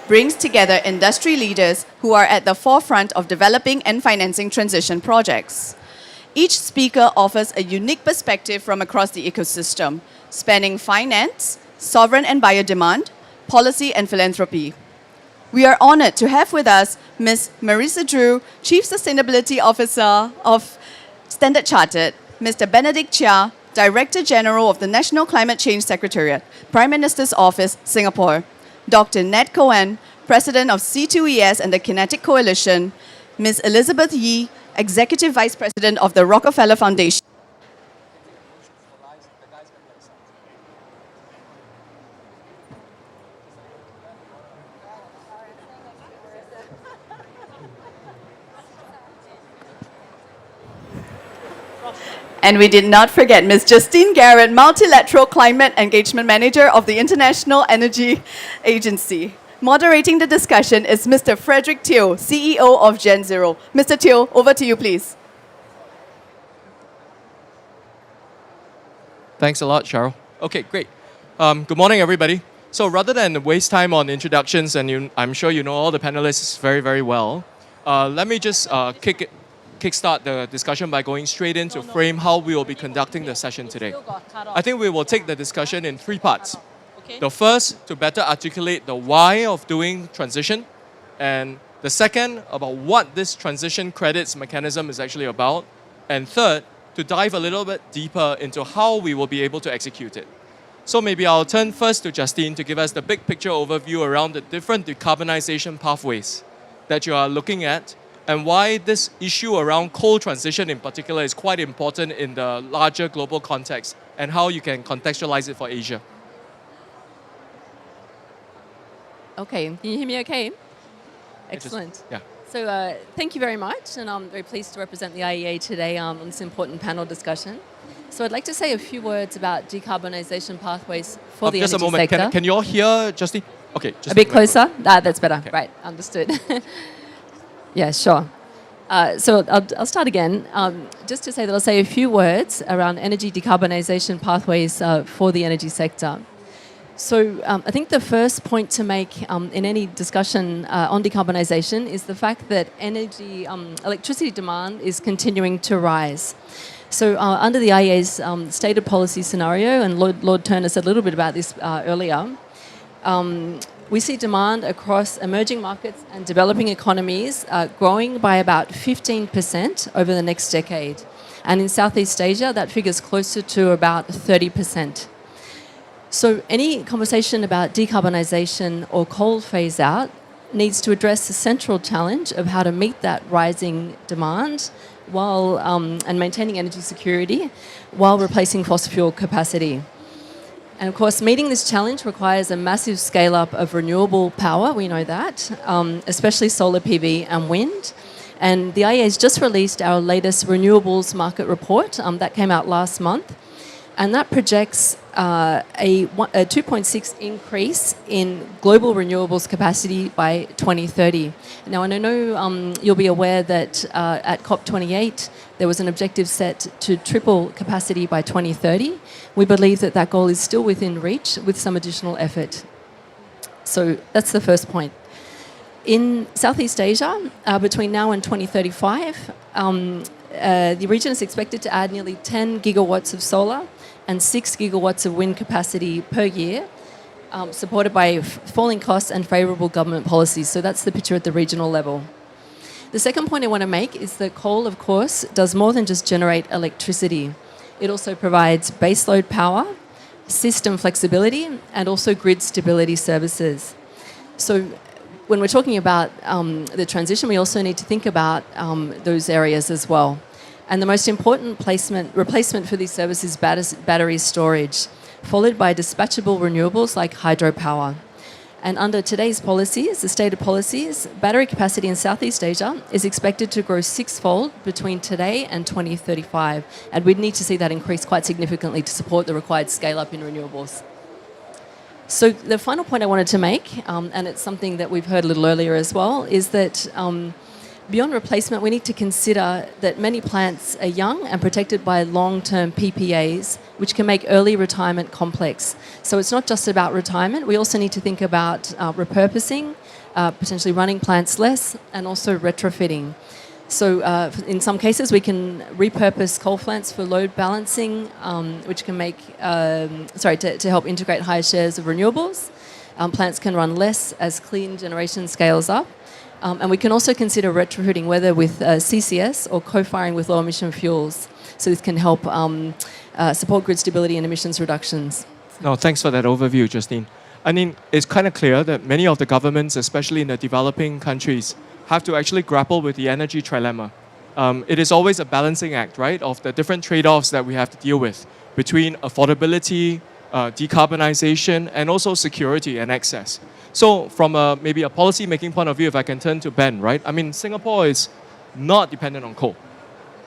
brings together industry leaders who are at the forefront of developing and financing transition projects. Each speaker offers a unique perspective from across the ecosystem, spanning finance, sovereign and buyer demand, policy and philanthropy. We are honored to have with us Ms. Marisa Drew, Chief Sustainability Officer of Standard Chartered, Mr. Benedict Chia, Director General of the National Climate Change Secretariat, Prime Minister's Office, Singapore, Dr. Nat Cohen, President of C2ES and the Kinetic Coalition, Ms. Elizabeth Yee, Executive Vice President of the Rockefeller Foundation. And we did not forget Ms. Justine Garrett, Multilateral Climate Engagement Manager of the International Energy Agency. Moderating the discussion is Mr. Frederick Teo, CEO of GenZero. Mr. Teo, over to you, please. Thanks a lot, Cheryl. Okay, great. Good morning, everybody. So rather than waste time on introductions, and I'm sure you know all the panelists very, very well, let me just kickstart the discussion by going straight in to frame how we will be conducting the session today. I think we will take the discussion in three parts. The first, to better articulate the why of doing transition, and the second, about what this transition credits mechanism is actually about, and third, to dive a little bit deeper into how we will be able to execute it. So maybe I'll turn first to Justine to give us the big picture overview around the different decarbonization pathways that you are looking at, and why this issue around coal transition in particular is quite important in the larger global context, and how you can contextualize it for Asia. Okay, can you hear me okay? Excellent. Yeah. So thank you very much, and I'm very pleased to represent the IEA today on this important panel discussion. So I'd like to say a few words about decarbonisation pathways for the just energy a moment. sector. Can you all hear Justine? Okay. Just a bit closer? That's better. Okay. Right, understood. Yeah, sure. So I'll start again. Just to say that I'll say a few words around energy decarbonisation pathways for the energy sector. So I think the first point to make in any discussion on decarbonisation is the fact that electricity demand is continuing to rise. So under the IEA's stated policy scenario, and Lord Turner said a little bit about this earlier, we see demand across emerging markets and developing economies growing by about 15% over the next decade. And in Southeast Asia, that figure is closer to about 30%. So any conversation about decarbonisation or coal phase out needs to address the central challenge of how to meet that rising demand while and maintaining energy security while replacing fossil fuel capacity. And of course, meeting this challenge requires a massive scale-up of renewable power, we know that, especially solar PV and wind. And the IEA has just released our latest renewables market report that came out last month. And that projects a 2.6 increase in global renewables capacity by 2030. Now, and I know you'll be aware that at COP28, there was an objective set to triple capacity by 2030. We believe that that goal is still within reach with some additional effort. So that's the first point. In Southeast Asia, between now and 2035, the region is expected to add nearly 10 gigawatts of solar and 6 gigawatts of wind capacity per year, supported by falling costs and favourable government policies. So that's the picture at the regional level. The second point I want to make is that coal, of course, does more than just generate electricity. It also provides baseload power, system flexibility, and also grid stability services. So when we're talking about the transition, we also need to think about those areas as well. And the most important replacement for these services is battery storage, followed by dispatchable renewables like hydropower. And under today's policies, the stated policies, battery capacity in Southeast Asia is expected to grow sixfold between today and 2035. And we'd need to see that increase quite significantly to support the required scale-up in renewables. So the final point I wanted to make, and it's something that we've heard a little earlier as well, is that beyond replacement, we need to consider that many plants are young and protected by long-term PPAs, which can make early retirement complex. So it's not just about retirement. We also need to think about repurposing, potentially running plants less, and also retrofitting. So in some cases, we can repurpose coal plants for load balancing, which can make, to help integrate higher shares of renewables. Plants can run less as clean generation scales up. And we can also consider retrofitting, whether with CCS or co-firing with low-emission fuels. So this can help support grid stability and emissions reductions. No, thanks for that overview, Justine. I mean, it's kind of clear that many of the governments, especially in the developing countries, have to actually grapple with the energy trilemma. It is always a balancing act, right, of the different trade-offs that we have to deal with between affordability, decarbonization, and also security and access. So from maybe a policy-making point of view, if I can turn to Ben, right? I mean, Singapore is not dependent on coal,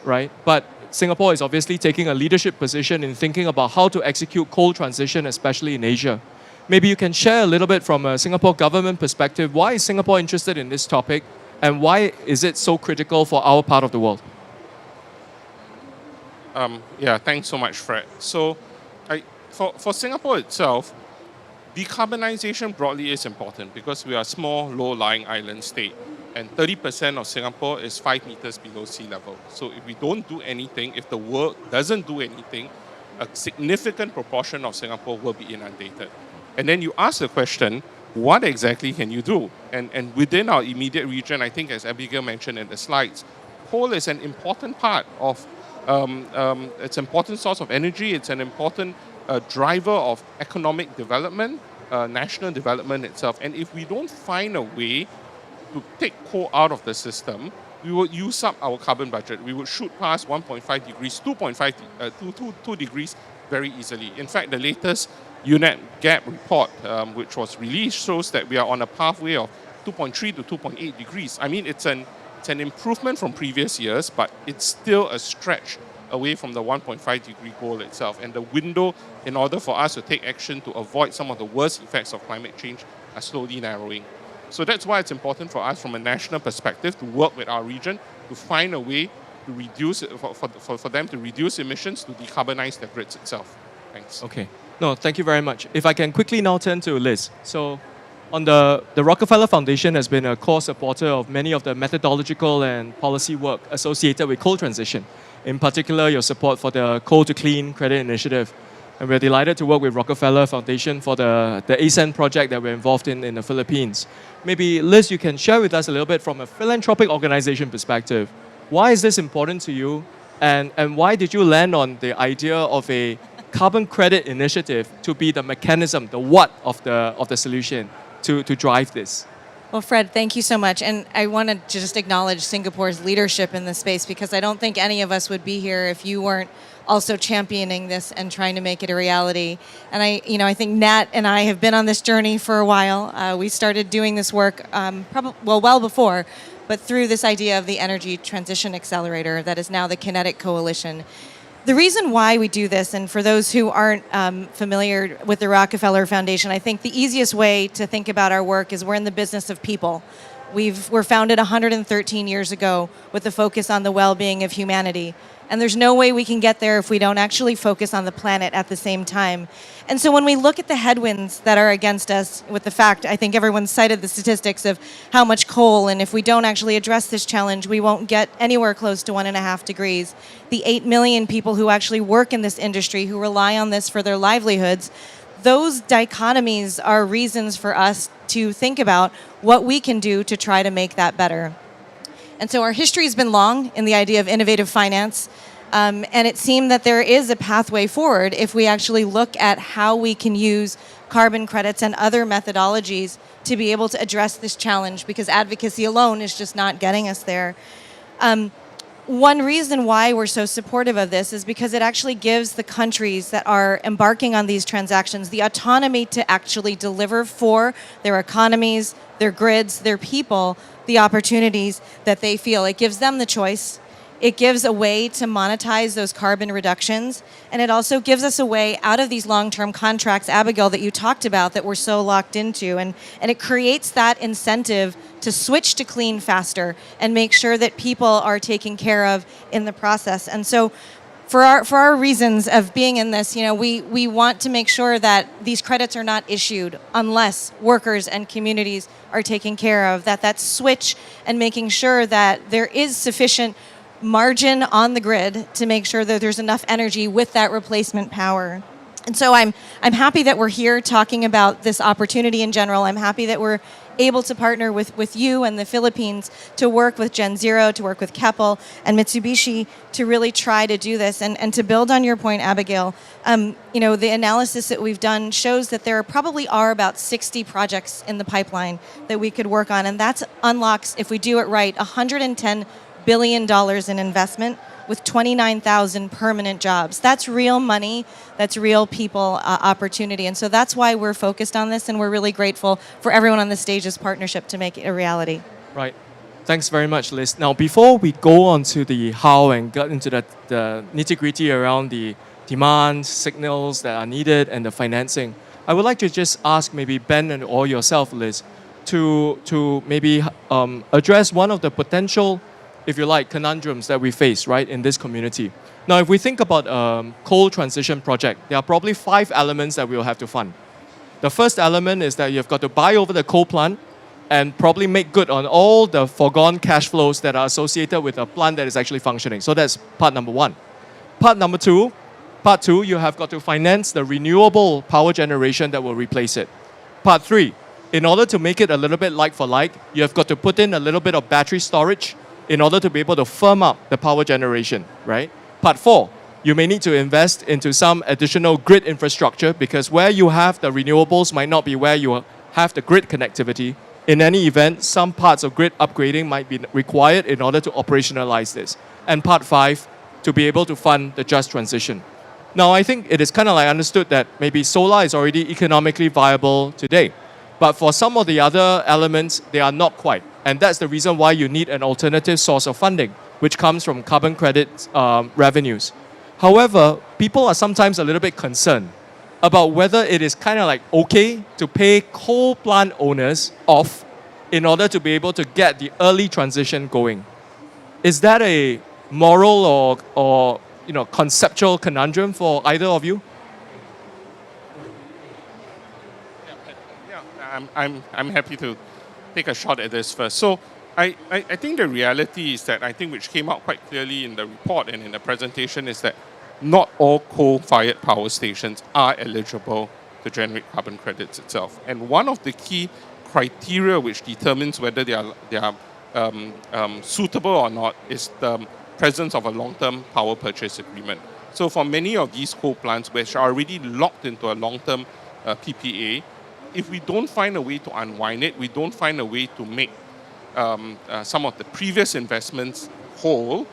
right? But Singapore is obviously taking a leadership position in thinking about how to execute coal transition, especially in Asia. Maybe you can share a little bit from a Singapore government perspective, why is Singapore interested in this topic, and why is it so critical for our part of the world? Yeah, thanks so much, Fred. So for Singapore itself, decarbonization broadly is important because we are a small, low-lying island state, and 30% of Singapore is 5 meters below sea level. So if we don't do anything, if the world doesn't do anything, a significant proportion of Singapore will be inundated. And then you ask the question, what exactly can you do? And within our immediate region, I think as Abigail mentioned in the slides, coal is an important part of, it's an important source of energy, it's an important driver of economic development, national development itself. And if we don't find a way to take coal out of the system, we will use up our carbon budget. We would shoot past 1.5 degrees, 2 degrees very easily. In fact, the latest UNEP GAP report, which was released, shows that we are on a pathway of 2.3 to 2.8 degrees. I mean, it's an improvement from previous years, but it's still a stretch away from the 1.5 degree goal itself. And the window, in order for us to take action to avoid some of the worst effects of climate change, are slowly narrowing. So that's why it's important for us from a national perspective to work with our region to find a way to reduce, for them to reduce emissions, to decarbonize their grids itself. Thanks. Okay. No, thank you very much. If I can quickly now turn to Liz. So on the Rockefeller Foundation has been a core supporter of many of the methodological and policy work associated with coal transition. In particular, your support for the Coal to Clean Credit Initiative. And we're delighted to work with Rockefeller Foundation for the ASEAN project that we're involved in the Philippines. Maybe, Liz, you can share with us a little bit from a philanthropic organization perspective. Why is this important to you? And why did you land on the idea of a carbon credit initiative to be the mechanism, the what of the solution to drive this? Well, Fred, thank you so much. And I want to just acknowledge Singapore's leadership in this space, because I don't think any of us would be here if you weren't also championing this and trying to make it a reality. And I think Nat and I have been on this journey for a while. We started doing this work well before, but through this idea of the Energy Transition Accelerator that is now the Kinetic Coalition. The reason why we do this, and for those who aren't familiar with the Rockefeller Foundation, I think the easiest way to think about our work is we're in the business of people. We're founded 113 years ago with the focus on the well-being of humanity. And there's no way we can get there if we don't actually focus on the planet at the same time. And so when we look at the headwinds that are against us, with the fact, I think everyone cited the statistics of how much coal, and if we don't actually address this challenge, we won't get anywhere close to 1.5 degrees. The 8 million people who actually work in this industry, who rely on this for their livelihoods, those dichotomies are reasons for us to think about what we can do to try to make that better. And so our history has been long in the idea of innovative finance, and it seemed that there is a pathway forward if we actually look at how we can use carbon credits and other methodologies to be able to address this challenge, because advocacy alone is just not getting us there. one reason why we're so supportive of this is because it actually gives the countries that are embarking on these transactions the autonomy to actually deliver for their economies, their grids, their people, the opportunities that they feel. It gives them the choice. It gives a way to monetize those carbon reductions. And it also gives us a way out of these long-term contracts, Abigail, that you talked about that we're so locked into. And it creates that incentive to switch to clean faster and make sure that people are taken care of in the process. And so for our reasons of being in this, we want to make sure that these credits are not issued unless workers and communities are taken care of, that switch and making sure that there is sufficient margin on the grid to make sure that there's enough energy with that replacement power. And so I'm happy that we're here talking about this opportunity in general. I'm happy that we're able to partner with you and the Philippines to work with GenZero, to work with Keppel and Mitsubishi to really try to do this. And to build on your point, Abigail, the analysis that we've done shows that there probably are about 60 projects in the pipeline that we could work on. And that unlocks, if we do it right, $110 billion in investment with 29,000 permanent jobs. That's real money. That's real people opportunity. And so that's why we're focused on this, and we're really grateful for everyone on the stage's partnership to make it a reality. Right. Thanks very much, Liz. Now, before we go on to the how and get into the nitty-gritty around the demand signals that are needed and the financing, I would like to just ask maybe Ben or yourself, Liz, to maybe address one of the potential, if you like, conundrums that we face, right, in this community. Now, if we think about coal transition project, there are probably 5 elements that we'll have to fund. The first element is that you've got to buy over the coal plant and probably make good on all the foregone cash flows that are associated with a plant that is actually functioning. So that's part number 1. Part 2, you have got to finance the renewable power generation that will replace it. Part 3, in order to make it a little bit like for like, you have got to put in a little bit of battery storage in order to be able to firm up the power generation, right? Part 4, you may need to invest into some additional grid infrastructure because where you have the renewables might not be where you have the grid connectivity. In any event, some parts of grid upgrading might be required in order to operationalize this. And part 5, to be able to fund the just transition. Now, I think it is kind of like understood that maybe solar is already economically viable today. But for some of the other elements, they are not quite. And that's the reason why you need an alternative source of funding, which comes from carbon credit revenues. However, people are sometimes a little bit concerned about whether it is kind of like okay to pay coal plant owners off in order to be able to get the early transition going. Is that a moral or conceptual conundrum for either of you? I'm happy to take a shot at this first. So I think the reality is that which came out quite clearly in the report and in the presentation is that not all coal-fired power stations are eligible to generate carbon credits itself. And one of the key criteria which determines whether they are suitable or not is the presence of a long-term power purchase agreement. So for many of these coal plants which are already locked into a long-term PPA, if we don't find a way to unwind it, we don't find a way to make some of the previous investments whole,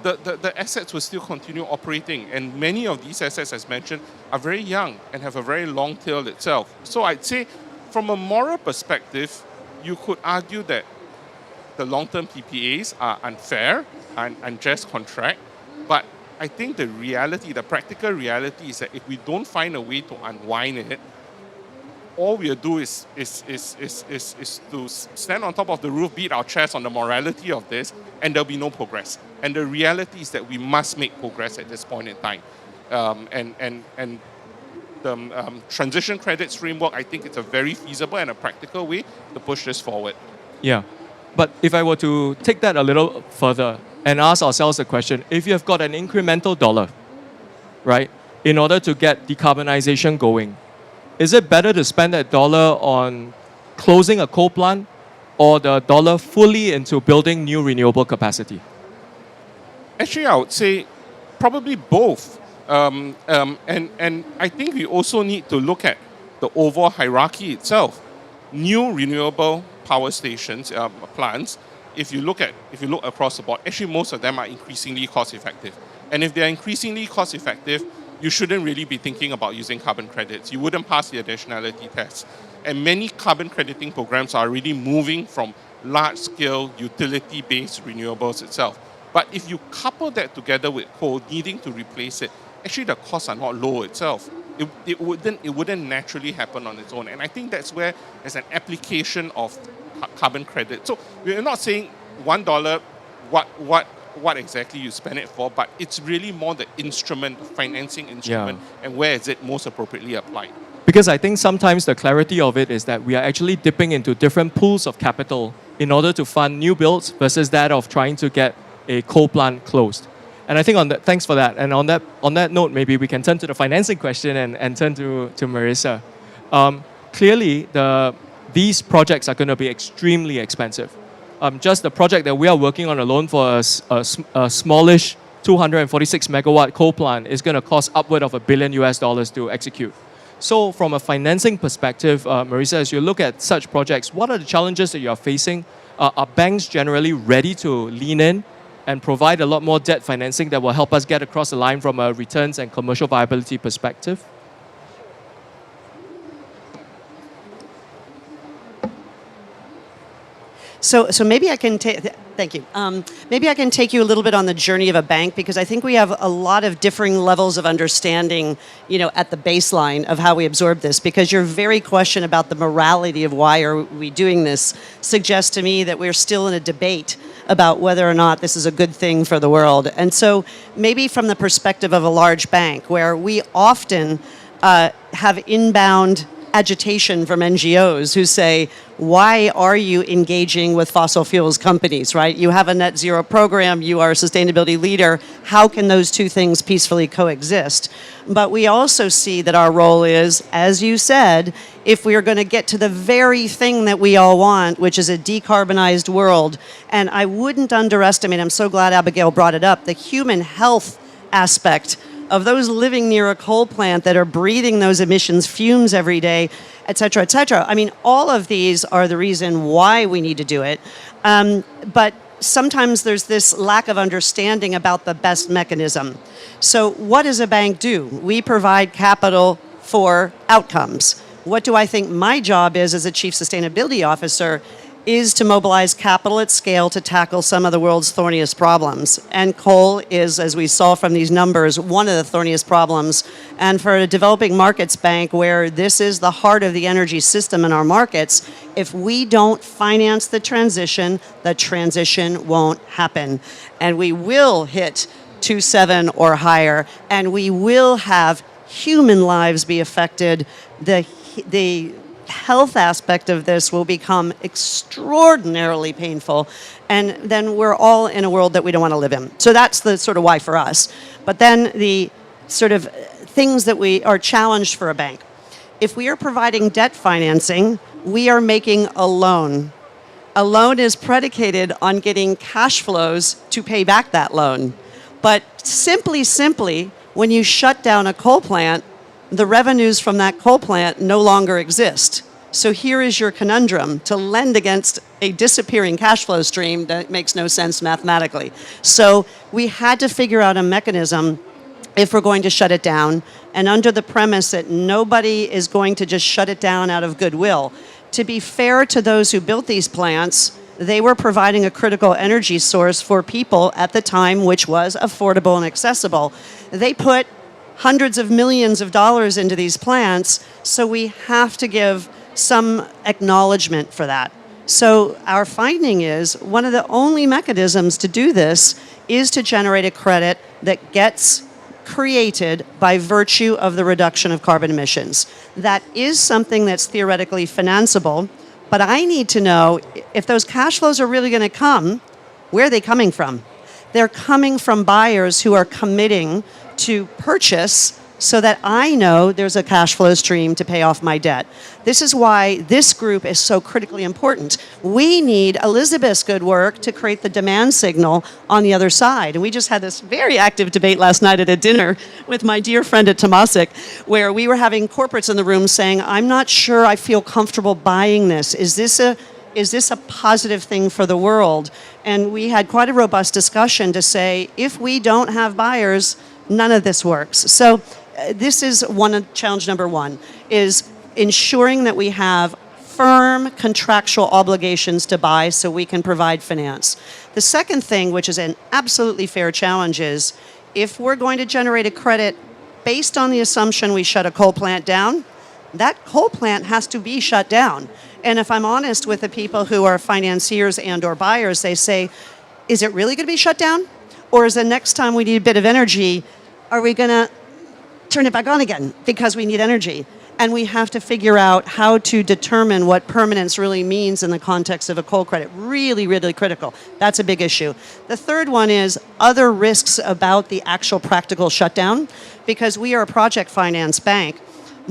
the assets will still continue operating. And many of these assets, as mentioned, are very young and have a very long tail itself. So I'd say from a moral perspective, you could argue that the long-term PPAs are unfair and unjust contract. But I think the reality, the practical reality is that if we don't find a way to unwind it, all we'll do is to stand on top of the roof, beat our chest on the morality of this, and there'll be no progress. And the reality is that we must make progress at this point in time. And the transition credits framework, I think it's a very feasible and a practical way to push this forward. Yeah. But if I were to take that a little further and ask ourselves the question, if you've got an incremental dollar, right, in order to get decarbonization going, is it better to spend that dollar on closing a coal plant or the dollar fully into building new renewable capacity? Actually, I would say probably both. And I think we also need to look at the overall hierarchy itself. New renewable power stations, plants, if you look across the board, actually most of them are increasingly cost effective. And if they're increasingly cost effective, you shouldn't really be thinking about using carbon credits. You wouldn't pass the additionality test. And many carbon crediting programs are really moving from large-scale utility-based renewables itself. But if you couple that together with coal needing to replace it, actually the costs are not low itself. It wouldn't naturally happen on its own. And I think that's where there's an application of carbon credit. So we're not saying $1 what exactly you spend it for, but it's really more the instrument, the financing instrument, and where is it most appropriately applied. Because I think sometimes the clarity of it is that we are actually dipping into different pools of capital in order to fund new builds versus that of trying to get a coal plant closed. And I think thanks for that. And on that note, maybe we can turn to the financing question and turn to Marisa. Clearly, these projects are going to be extremely expensive. Just the project that we are working on alone for a smallish 246 megawatt coal plant is going to cost upward of $1 billion to execute. So from a financing perspective, Marisa, as you look at such projects, what are the challenges that you are facing? Are banks generally ready to lean in and provide a lot more debt financing that will help us get across the line from a returns and commercial viability perspective? So maybe I can take, thank you. Maybe I can take you a little bit on the journey of a bank, because I think we have a lot of differing levels of understanding, at the baseline of how we absorb this, because your very question about the morality of why are we doing this suggests to me that we're still in a debate about whether or not this is a good thing for the world. And so maybe from the perspective of a large bank, where we often have inbound agitation from NGOs who say, why are you engaging with fossil fuels companies, right? You have a net zero program, you are a sustainability leader. How can those two things peacefully coexist? But we also see that our role is, as you said, if we are going to get to the very thing that we all want, which is a decarbonized world, and I wouldn't underestimate, I'm so glad Abigail brought it up, the human health aspect of those living near a coal plant that are breathing those emissions fumes every day, et cetera, et cetera. I mean, all of these are the reason why we need to do it. But sometimes there's this lack of understanding about the best mechanism. So what does a bank do? We provide capital for outcomes. What do I think my job is as a chief sustainability officer is to mobilize capital at scale to tackle some of the world's thorniest problems. And coal is, as we saw from these numbers, one of the thorniest problems. And for a developing markets bank where this is the heart of the energy system in our markets, if we don't finance the transition won't happen. And we will hit 2.7 or higher, and we will have human lives be affected. The health aspect of this will become extraordinarily painful, and then we're all in a world that we don't want to live in. So that's the sort of why for us. But then the sort of things that we are challenged for a bank. If we are providing debt financing, we are making a loan. A loan is predicated on getting cash flows to pay back that loan. But simply, when you shut down a coal plant, the revenues from that coal plant no longer exist. So here is your conundrum: to lend against a disappearing cash flow stream that makes no sense mathematically. So we had to figure out a mechanism if we're going to shut it down, and under the premise that nobody is going to just shut it down out of goodwill. To be fair to those who built these plants, they were providing a critical energy source for people at the time, which was affordable and accessible. They put hundreds of millions of dollars into these plants, so we have to give some acknowledgement for that. So our finding is one of the only mechanisms to do this is to generate a credit that gets created by virtue of the reduction of carbon emissions. That is something that's theoretically financeable, but I need to know if those cash flows are really going to come, where are they coming from? They're coming from buyers who are committing to purchase so that I know there's a cash flow stream to pay off my debt. This is why this group is so critically important. We need Elizabeth's good work to create the demand signal on the other side. And we just had this very active debate last night at a dinner with my dear friend at Temasek, where we were having corporates in the room saying, I'm not sure I feel comfortable buying this. Is is this a positive thing for the world? And we had quite a robust discussion to say, if we don't have buyers, none of this works. So this is challenge number one, is ensuring that we have firm contractual obligations to buy so we can provide finance. The second thing, which is an absolutely fair challenge, is if we're going to generate a credit based on the assumption we shut a coal plant down, that coal plant has to be shut down. And if I'm honest with the people who are financiers and or buyers, they say, is it really going to be shut down? Or is the next time we need a bit of energy, are we going to turn it back on again because we need energy? And we have to figure out how to determine what permanence really means in the context of a coal credit. Really, really critical. That's a big issue. The third one is other risks about the actual practical shutdown, because we are a project finance bank.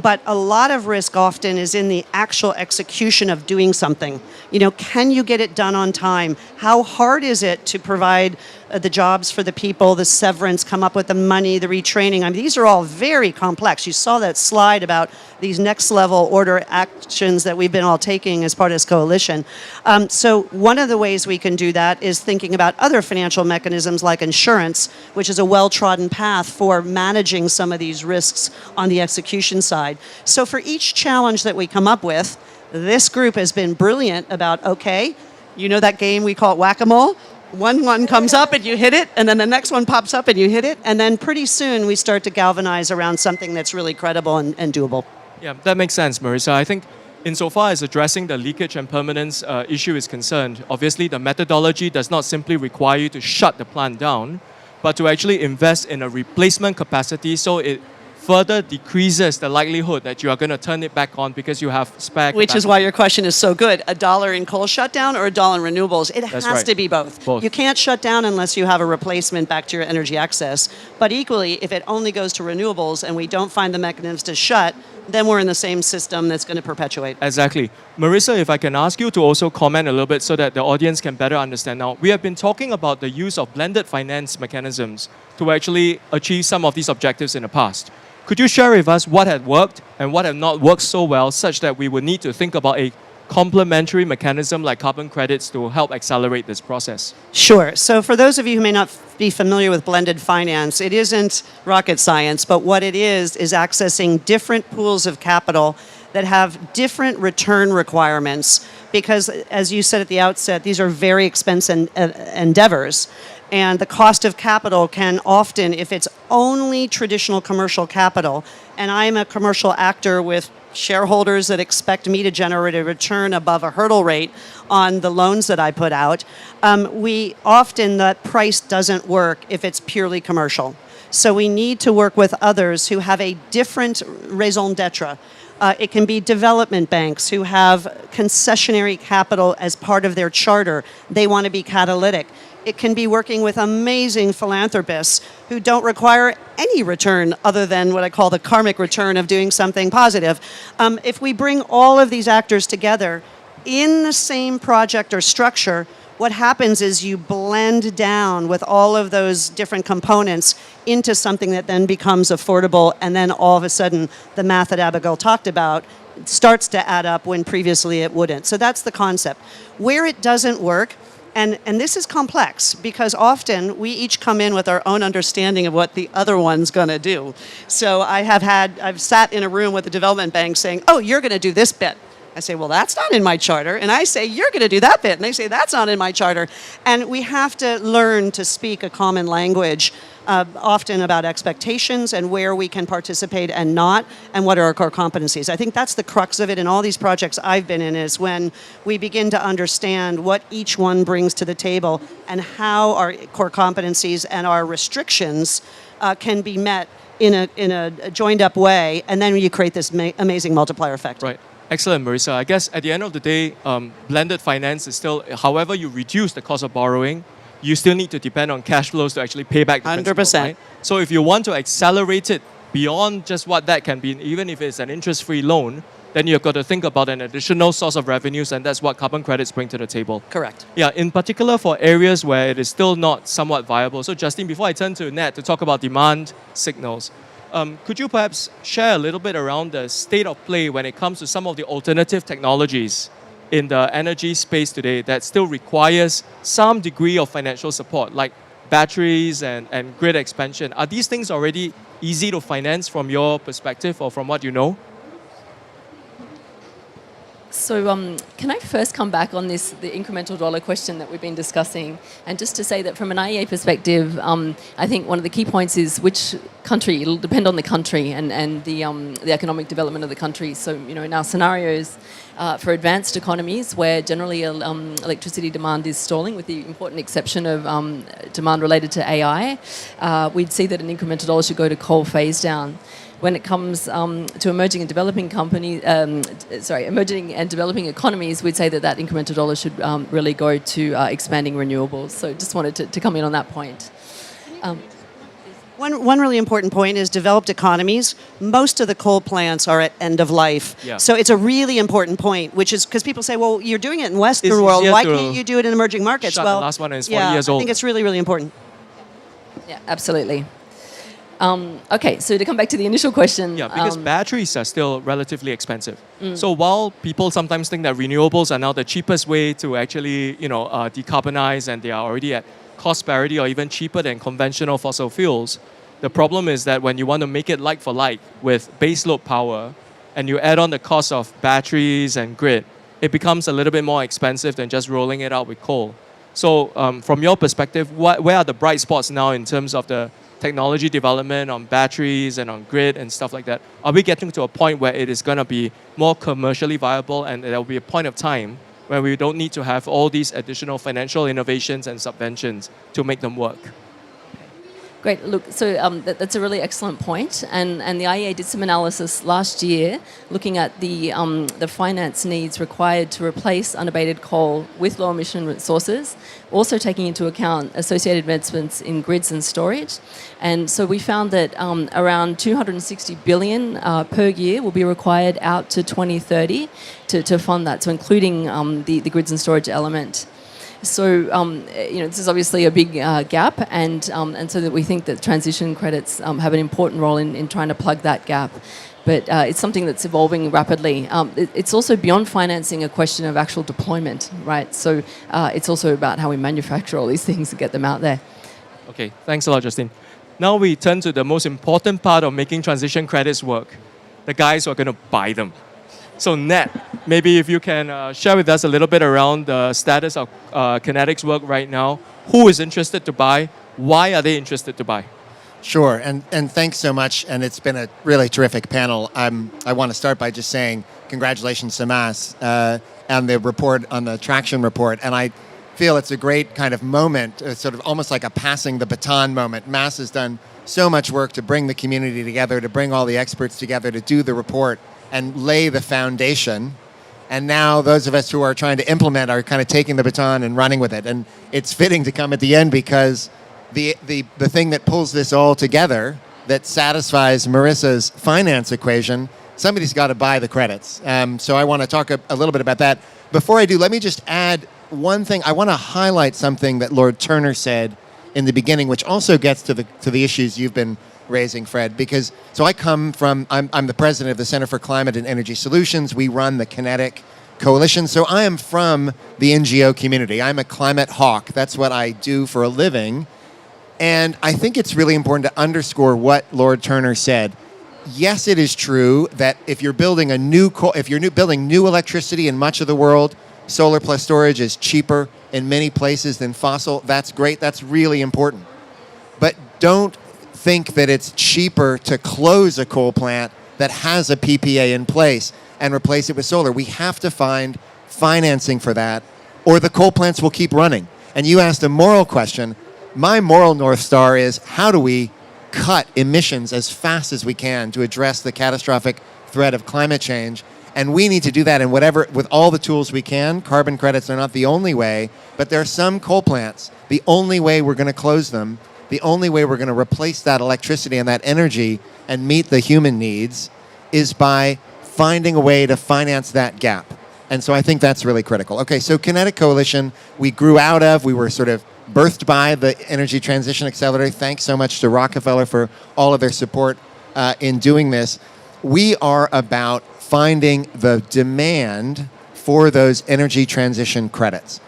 But a lot of risk often is in the actual execution of doing something. You know, can you get it done on time? How hard is it to provide the jobs for the people, the severance, come up with the money, the retraining? I mean, these are all very complex. You saw that slide about these next level order actions that we've been all taking as part of this coalition. So one of the ways we can do that is thinking about other financial mechanisms like insurance, which is a well-trodden path for managing some of these risks on the execution side. So for each challenge that we come up with, this group has been brilliant about, okay, you know that game we call it whack-a-mole? One comes up and you hit it, and then the next one pops up and you hit it, and then pretty soon we start to galvanize around something that's really credible and doable. Yeah, that makes sense, Marisa. I think insofar as addressing the leakage and permanence issue is concerned, obviously the methodology does not simply require you to shut the plant down, but to actually invest in a replacement capacity so it further decreases the likelihood that you are going to turn it back on because you have spare capacity. Which is why your question is so good. $1 in coal shutdown or $1 in renewables? It That's has right. to be both. You can't shut down unless you have a replacement back to your energy access. But equally, if it only goes to renewables and we don't find the mechanisms to shut, then we're in the same system that's going to perpetuate. Exactly. Marisa, if I can ask you to also comment a little bit so that the audience can better understand now. We have been talking about the use of blended finance mechanisms to actually achieve some of these objectives in the past. Could you share with us what had worked and what had not worked so well, such that we would need to think about a complementary mechanism like carbon credits to help accelerate this process? Sure. So for those of you who may not be familiar with blended finance, it isn't rocket science, but what it is accessing different pools of capital that have different return requirements, because as you said at the outset, these are very expensive endeavors. And the cost of capital can often, if it's only traditional commercial capital, and I'm a commercial actor with shareholders that expect me to generate a return above a hurdle rate on the loans that I put out, that price doesn't work if it's purely commercial. So we need to work with others who have a different raison d'etre. It can be development banks who have concessionary capital as part of their charter. They want to be catalytic. It can be working with amazing philanthropists who don't require any return other than what I call the karmic return of doing something positive. If we bring all of these actors together in the same project or structure, what happens is you blend down with all of those different components into something that then becomes affordable, and then all of a sudden the math that Abigail talked about starts to add up when previously it wouldn't. So that's the concept. Where it doesn't work, and this is complex because often we each come in with our own understanding of what the other one's going to do. So I've sat in a room with the development bank saying, oh, you're going to do this bit. I say, well, that's not in my charter. And I say, you're going to do that bit. And they say, that's not in my charter. And we have to learn to speak a common language, often about expectations and where we can participate and not, and what are our core competencies. I think that's the crux of it in all these projects I've been in, is when we begin to understand what each one brings to the table and how our core competencies and our restrictions can be met in a joined up way. And then you create this amazing multiplier effect. Right. Excellent, Marisa. I guess at the end of the day, blended finance is still, however you reduce the cost of borrowing, you still need to depend on cash flows to actually pay back the 100%. principal, right? So if you want to accelerate it beyond just what that can be, even if it's an interest-free loan, then you've got to think about an additional source of revenues, and that's what carbon credits bring to the table. Correct. Yeah, in particular for areas where it is still not somewhat viable. So Justine, before I turn to Nat to talk about demand signals, could you perhaps share a little bit around the state of play when it comes to some of the alternative technologies in the energy space today that still requires some degree of financial support, like batteries and grid expansion. Are these things already easy to finance from your perspective or from what you know? So can I first come back on the incremental dollar question that we've been discussing? And just to say that from an IEA perspective, I think one of the key points is which country. It'll depend on the country and the economic development of the country. So, in our scenarios, for advanced economies where generally electricity demand is stalling, with the important exception of demand related to AI, we'd see that an incremental dollar should go to coal phase down. When it comes to emerging and developing economies, we'd say that incremental dollar should really go to expanding renewables. So just wanted to come in on that point. One really important point is developed economies. Most of the coal plants are at end of life. Yeah. So it's a really important point, which is because people say, well, you're doing it in Western world. Why can't you do it in emerging markets? Shut Well, the last one and it's 40 years old. I think it's really, really important. Yeah, absolutely. Okay, so to come back to the initial question. Yeah, because batteries are still relatively expensive. So while people sometimes think that renewables are now the cheapest way to actually, decarbonize, and they are already at cost parity or even cheaper than conventional fossil fuels, the problem is that when you want to make it like for like with baseload power, and you add on the cost of batteries and grid, it becomes a little bit more expensive than just rolling it out with coal. So from your perspective, where are the bright spots now in terms of the technology development on batteries and on grid and stuff like that? Are we getting to a point where it is going to be more commercially viable and there will be a point of time where we don't need to have all these additional financial innovations and subventions to make them work? Great. Look, so that's a really excellent point. And the IEA did some analysis last year looking at the finance needs required to replace unabated coal with low emission sources, also taking into account associated investments in grids and storage. And so we found that around 260 billion per year will be required out to 2030 to fund that, so including the grids and storage element. So, this is obviously a big gap, and so that we think that transition credits have an important role in trying to plug that gap. But it's something that's evolving rapidly. It's also beyond financing a question of actual deployment, right? So it's also about how we manufacture all these things and get them out there. Okay, thanks a lot, Justine. Now we turn to the most important part of making transition credits work, the guys who are going to buy them. So Nat, maybe if you can share with us a little bit around the status of Kinetic's work right now. Who is interested to buy? Why are they interested to buy? Sure, and thanks so much, and it's been a really terrific panel. I want to start by just saying congratulations to Mas on the report, on the traction report, and I feel it's a great kind of moment, sort of almost like a passing the baton moment. Mas has done so much work to bring the community together, to bring all the experts together, to do the report and lay the foundation. And now those of us who are trying to implement are kind of taking the baton and running with it. And it's fitting to come at the end because the thing that pulls this all together, that satisfies Marisa's finance equation, somebody's got to buy the credits. So I want to talk a little bit about that. Before I do, let me just add one thing. I want to highlight something that Lord Turner said in the beginning, which also gets to the issues you've been raising, Fred, because I'm the president of the Center for Climate and Energy Solutions. We run the Kinetic Coalition. So I am from the NGO community. I'm a climate hawk. That's what I do for a living. And I think it's really important to underscore what Lord Turner said. Yes, it is true that if you're building building new electricity in much of the world, solar plus storage is cheaper in many places than fossil. That's great. That's really important. But don't think that it's cheaper to close a coal plant that has a PPA in place and replace it with solar. We have to find financing for that, or the coal plants will keep running. And you asked a moral question. My moral North Star is, how do we cut emissions as fast as we can to address the catastrophic threat of climate change? And we need to do that with all the tools we can. Carbon credits are not the only way, but there are some coal plants. The only way we're going to close them, the only way we're going to replace that electricity and that energy and meet the human needs is by finding a way to finance that gap. And so I think that's really critical. Okay, so Kinetic Coalition, we were sort of birthed by the Energy Transition Accelerator. Thanks so much to Rockefeller for all of their support in doing this. We are about finding the demand for those energy transition credits.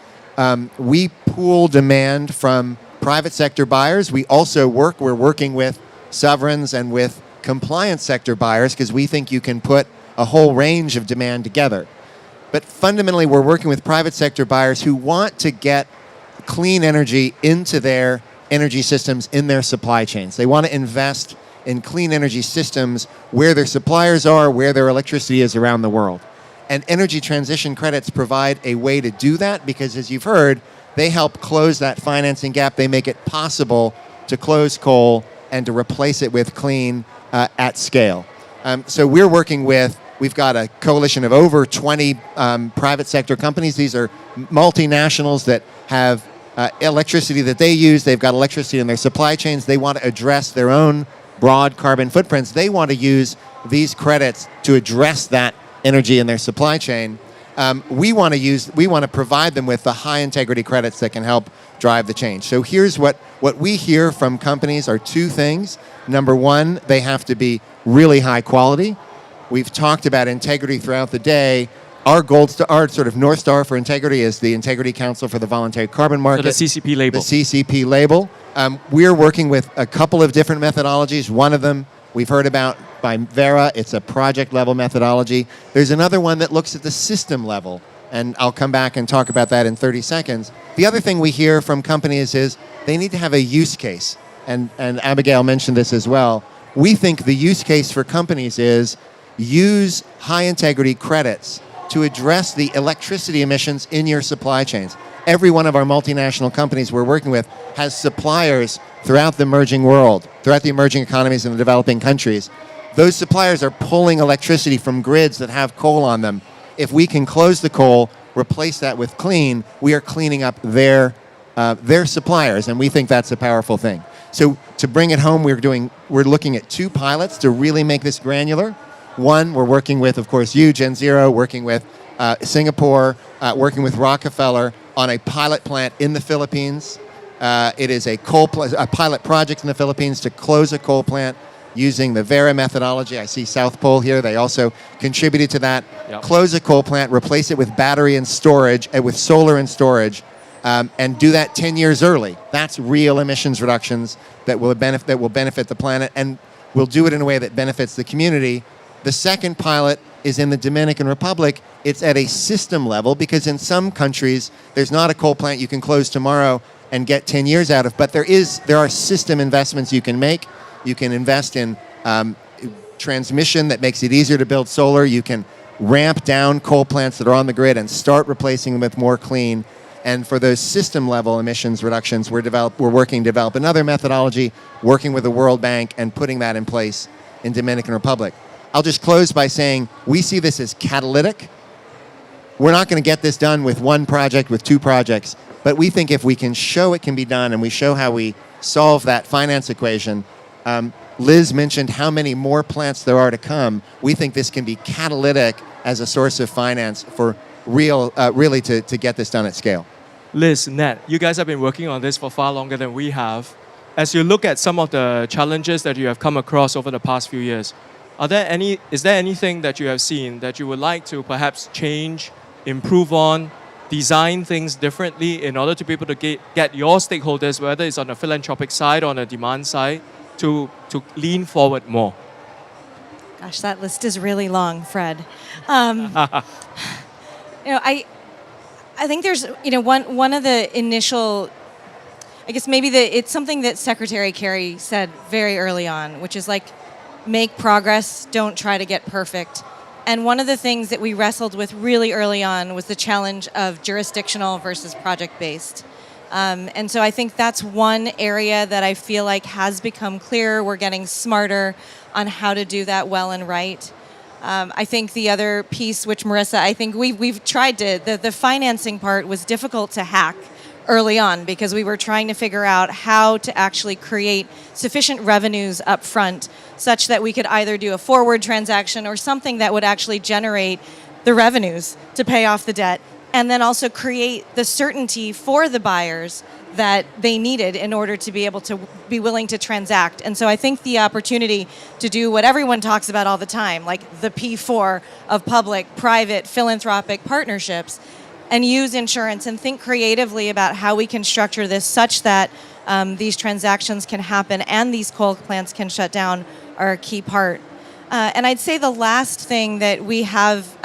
We pool demand from private sector buyers. We're working with sovereigns and with compliance sector buyers because we think you can put a whole range of demand together. But fundamentally, we're working with private sector buyers who want to get clean energy into their energy systems in their supply chains. They want to invest in clean energy systems where their suppliers are, where their electricity is around the world. And energy transition credits provide a way to do that because, as you've heard, they help close that financing gap. They make it possible to close coal and to replace it with clean at scale. So we've got a coalition of over 20 private sector companies. These are multinationals that have electricity that they use. They've got electricity in their supply chains. They want to address their own broad carbon footprints. They want to use these credits to address that energy in their supply chain. We want to provide them with the high integrity credits that can help drive the change. So here's what we hear from companies are two things. Number one, they have to be really high quality. We've talked about integrity throughout the day. Our sort of North Star for integrity is the Integrity Council for the Voluntary Carbon Market. So the CCP label. The CCP label. We're working with a couple of different methodologies. One of them we've heard about by Vera. It's a project level methodology. There's another one that looks at the system level, and I'll come back and talk about that in 30 seconds. The other thing we hear from companies is they need to have a use case, and Abigail mentioned this as well. We think the use case for companies is use high integrity credits to address the electricity emissions in your supply chains. Every one of our multinational companies we're working with has suppliers throughout the emerging world, throughout the emerging economies in the developing countries. Those suppliers are pulling electricity from grids that have coal on them. If we can close the coal, replace that with clean, we are cleaning up their suppliers, and we think that's a powerful thing. So to bring it home, we're looking at two pilots to really make this granular. One, we're working with, of course, GenZero, working with Singapore, working with Rockefeller on a pilot plant in the Philippines. It is a pilot project in the Philippines to close a coal plant using the Vera methodology. I see South Pole here. They also contributed to that. Yep. Close a coal plant, replace it with battery and storage, with solar and storage, and do that 10 years early. That's real emissions reductions that will benefit the planet, and we'll do it in a way that benefits the community. The second pilot is in the Dominican Republic. It's at a system level because in some countries, there's not a coal plant you can close tomorrow and get 10 years out of, but there are system investments you can make. You can invest in transmission that makes it easier to build solar. You can ramp down coal plants that are on the grid and start replacing them with more clean. And for those system level emissions reductions, we're working to develop another methodology, working with the World Bank and putting that in place in Dominican Republic. I'll just close by saying we see this as catalytic. We're not going to get this done with one project, with two projects, but we think if we can show it can be done and we show how we solve that finance equation. Liz mentioned how many more plants there are to come. We think this can be catalytic as a source of finance for really to get this done at scale. Liz, Nat, you guys have been working on this for far longer than we have. As you look at some of the challenges that you have come across over the past few years, is there anything that you have seen that you would like to perhaps change, improve on, design things differently in order to be able to get your stakeholders, whether it's on the philanthropic side or on the demand side, to lean forward more? Gosh, that list is really long, Fred. I think there's one of the initial, I guess maybe it's something that Secretary Kerry said very early on, which is like, make progress, don't try to get perfect. And one of the things that we wrestled with really early on was the challenge of jurisdictional versus project-based. And so I think that's one area that I feel like has become clearer. We're getting smarter on how to do that well and right. I think the other piece, which Marisa, I think we've tried the financing part was difficult to hack early on because we were trying to figure out how to actually create sufficient revenues up front such that we could either do a forward transaction or something that would actually generate the revenues to pay off the debt, and then also create the certainty for the buyers that they needed in order to be able to be willing to transact. And so I think the opportunity to do what everyone talks about all the time, like the P4 of public, private, philanthropic partnerships, and use insurance and think creatively about how we can structure this such that these transactions can happen and these coal plants can shut down are a key part. And I'd say the last thing that we have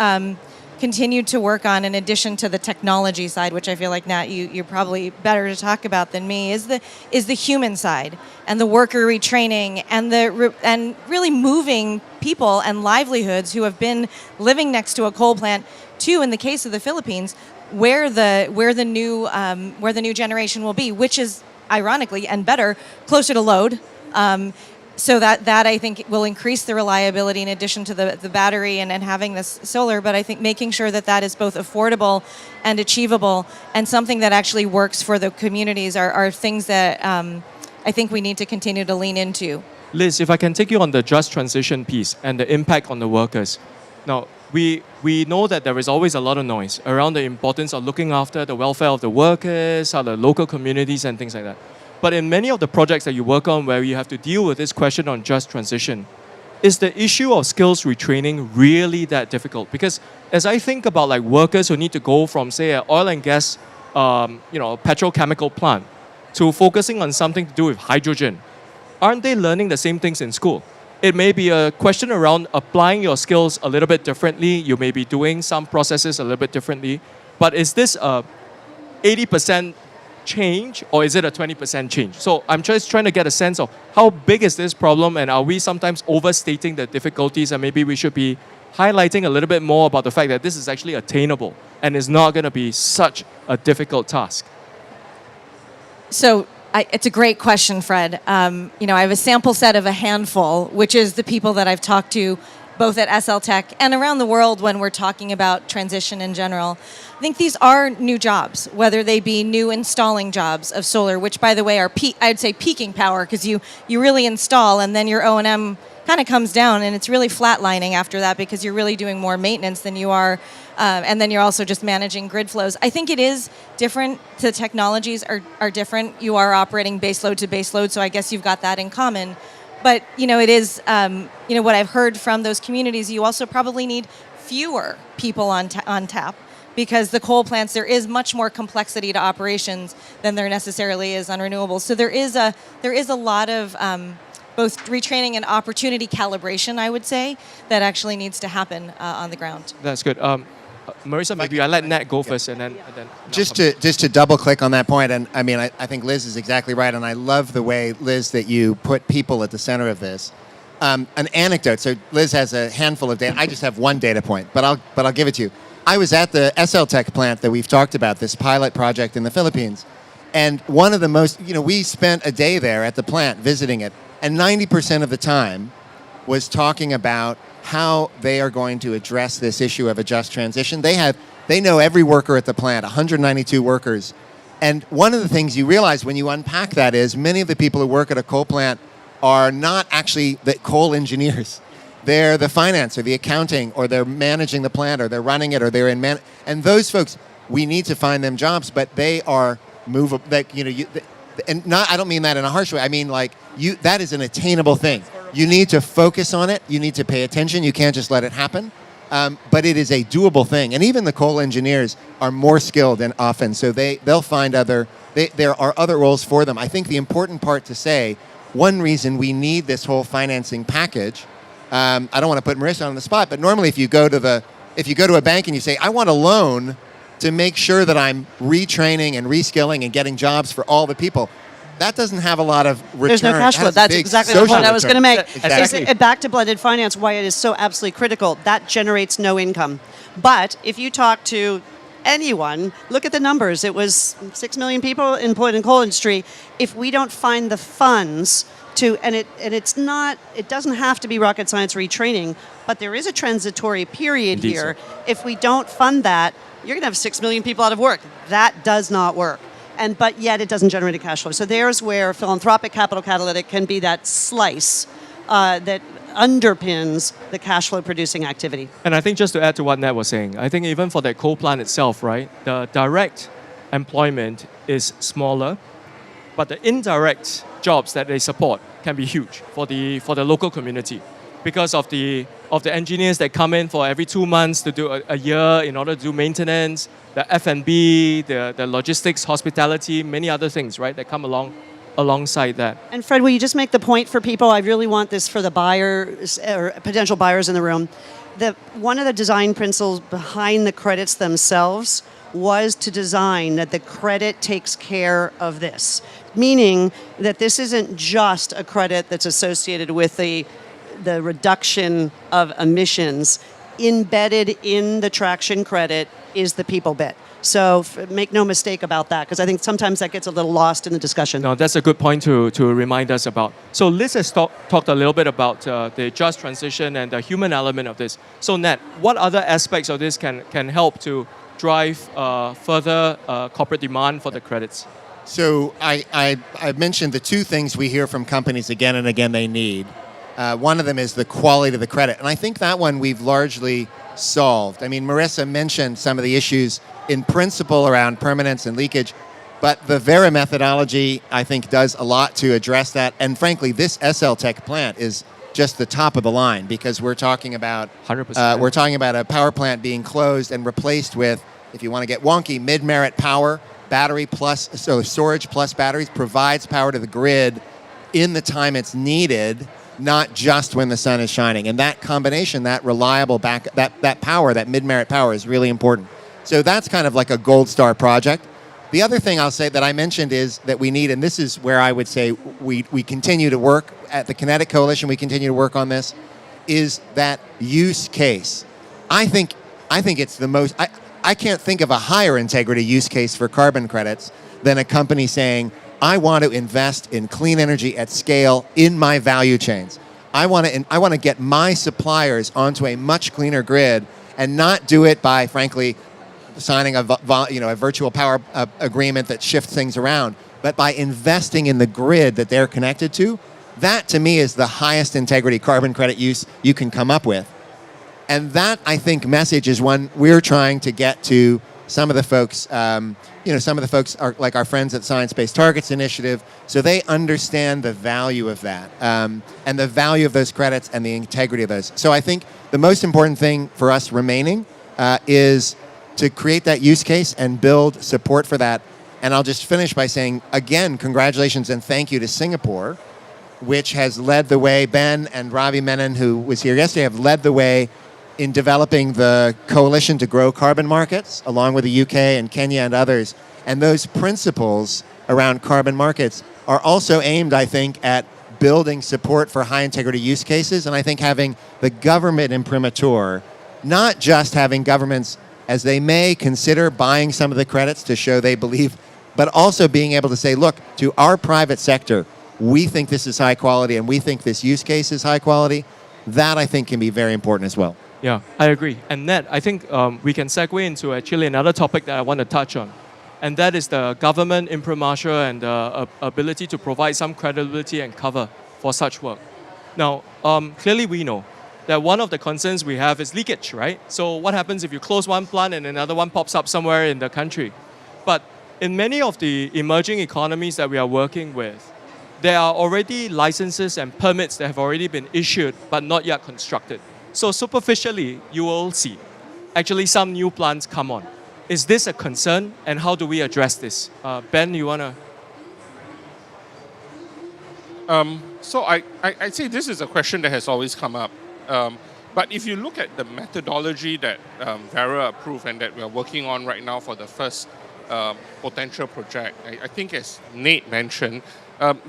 continued to work on, in addition to the technology side, which I feel like, Nat, you're probably better to talk about than me, is the human side and the worker retraining and and really moving people and livelihoods who have been living next to a coal plant to, in the case of the Philippines, where the new generation will be, which is ironically and better closer to load. So that I think will increase the reliability in addition to the battery and having this solar. But I think making sure that is both affordable and achievable and something that actually works for the communities are things that I think we need to continue to lean into. Liz, if I can take you on the just transition piece and the impact on the workers. Now, we know that there is always a lot of noise around the importance of looking after the welfare of the workers, the local communities and things like that. But in many of the projects that you work on where you have to deal with this question on just transition, is the issue of skills retraining really that difficult? Because as I think about like workers who need to go from, say, an oil and gas, petrochemical plant to focusing on something to do with hydrogen, aren't they learning the same things in school? It may be a question around applying your skills a little bit differently. You may be doing some processes a little bit differently. But is this a 80% change or is it a 20% change? So I'm just trying to get a sense of how big is this problem, and are we sometimes overstating the difficulties, and maybe we should be highlighting a little bit more about the fact that this is actually attainable and is not going to be such a difficult task. So it's a great question, Fred. I have a sample set of a handful, which is the people that I've talked to both at SL Tech and around the world when we're talking about transition in general. I think these are new jobs, whether they be new installing jobs of solar, which, by the way, are I'd say peaking power, because you really install and then your O&M kind of comes down and it's really flatlining after that because you're really doing more maintenance than you are, and then you're also just managing grid flows. I think it is different. The technologies are different. You are operating baseload to baseload, so I guess you've got that in common. But, it is, what I've heard from those communities, you also probably need fewer people on tap, because the coal plants, there is much more complexity to operations than there necessarily is on renewables. So there is a lot of both retraining and opportunity calibration, I would say, that actually needs to happen on the ground. That's good. Marisa, maybe I let Nat go first, and then just to double click on that point, and I mean, I think Liz is exactly right, and I love the way, Liz, that you put people at the center of this. An anecdote. So Liz has a handful of data. I just have one data point, but I'll give it to you. I was at the SL Tech plant that we've talked about, this pilot project in the Philippines, and one of the most, we spent a day there at the plant visiting it, and 90% of the time was talking about how they are going to address this issue of a just transition. They know every worker at the plant, 192 workers. And one of the things you realize when you unpack that is many of the people who work at a coal plant are not actually the coal engineers. They're the finance or the accounting, or they're managing the plant, or they're running it, or they're in and those folks, we need to find them jobs, but they are movable. And not, I don't mean that in a harsh way. I mean, that is an attainable thing. You need to focus on it. You need to pay attention. You can't just let it happen. But it is a doable thing. And even the coal engineers are more skilled and often, so they'll find there are other roles for them. I think the important part to say, one reason we need this whole financing package, I don't want to put Marisa on the spot, but normally if you go to a bank and you say, I want a loan to make sure that I'm retraining and reskilling and getting jobs for all the people, that doesn't have a lot of return. There's no cash flow. That's exactly the point I was going to make. Exactly. Back to blended finance, why it is so absolutely critical. That generates no income. But if you talk to anyone, look at the numbers. It was 6 million people employed in the coal industry. If we don't find the funds it doesn't have to be rocket science retraining, but there is a transitory period Indeed, here. so. If we don't fund that, you're going to have 6 million people out of work. That does not work. But yet it doesn't generate a cash flow. So there's where philanthropic capital catalytic can be that slice that underpins the cash flow producing activity. And I think just to add to what Nat was saying, I think even for that coal plant itself, right, the direct employment is smaller but the indirect jobs that they support can be huge for the local community, because of the engineers that come in for every 2 months to do a year in order to do maintenance, the F&B, the logistics, hospitality, many other things, right, that come alongside that. And Fred, will you just make the point for people? I really want this for the buyers or potential buyers in the room. One of the design principles behind the credits themselves was to design that the credit takes care of this, meaning that this isn't just a credit that's associated with the reduction of emissions. Embedded in the traction credit is the people bit. So make no mistake about that, because I think sometimes that gets a little lost in the discussion. No, that's a good point to remind us about. So Liz has talked a little bit about the just transition and the human element of this. So Nat, what other aspects of this can help to drive further corporate demand for the credits? So I mentioned the two things we hear from companies again and again they need. One of them is the quality of the credit. And I think that one we've largely solved. I mean, Marisa mentioned some of the issues in principle around permanence and leakage, but the Vera methodology, I think, does a lot to address that. And frankly, this SL Tech plant is just the top of the line, because we're talking about 100%. We're talking about a power plant being closed and replaced with, if you want to get wonky, mid-merit power, battery plus, so storage plus batteries provides power to the grid in the time it's needed, not just when the sun is shining. And that combination, that reliable that power, that mid-merit power is really important. So that's kind of like a gold star project. The other thing I'll say that I mentioned is that we need, and this is where I would say we continue to work at the Kinetic Coalition, we continue to work on this, is that use case. I think it's the most, I can't think of a higher integrity use case for carbon credits than a company saying, I want to invest in clean energy at scale in my value chains. I want to get my suppliers onto a much cleaner grid, and not do it by, frankly, signing a virtual power agreement that shifts things around, but by investing in the grid that they're connected to. That, to me, is the highest integrity carbon credit use you can come up with. And that, I think, message is one we're trying to get to some of the folks. Some of the folks are like our friends at Science Based Targets Initiative, so they understand the value of that, and the value of those credits and the integrity of those. So I think the most important thing for us remaining is to create that use case and build support for that. And I'll just finish by saying, again, congratulations and thank you to Singapore, which has led the way. Ben and Ravi Menon, who was here yesterday, have led the way in developing the Coalition to Grow Carbon Markets, along with the UK and Kenya and others. And those principles around carbon markets are also aimed, I think, at building support for high integrity use cases. And I think having the government imprimatur, not just having governments as they may consider buying some of the credits to show they believe, but also being able to say, look, to our private sector, we think this is high quality and we think this use case is high quality. That, I think, can be very important as well. Yeah, I agree. And Ned, I think we can segue into actually another topic that I want to touch on. And that is the government imprimatur and the ability to provide some credibility and cover for such work. Now, clearly we know that one of the concerns we have is leakage, right? So what happens if you close one plant and another one pops up somewhere in the country? But in many of the emerging economies that we are working with, there are already licenses and permits that have already been issued but not yet constructed. So superficially, you will see actually some new plants come on. Is this a concern, and how do we address this? Ben, you want to? So I'd say this is a question that has always come up. But if you look at the methodology that Vera approved and that we are working on right now for the first potential project, I think as Nate mentioned,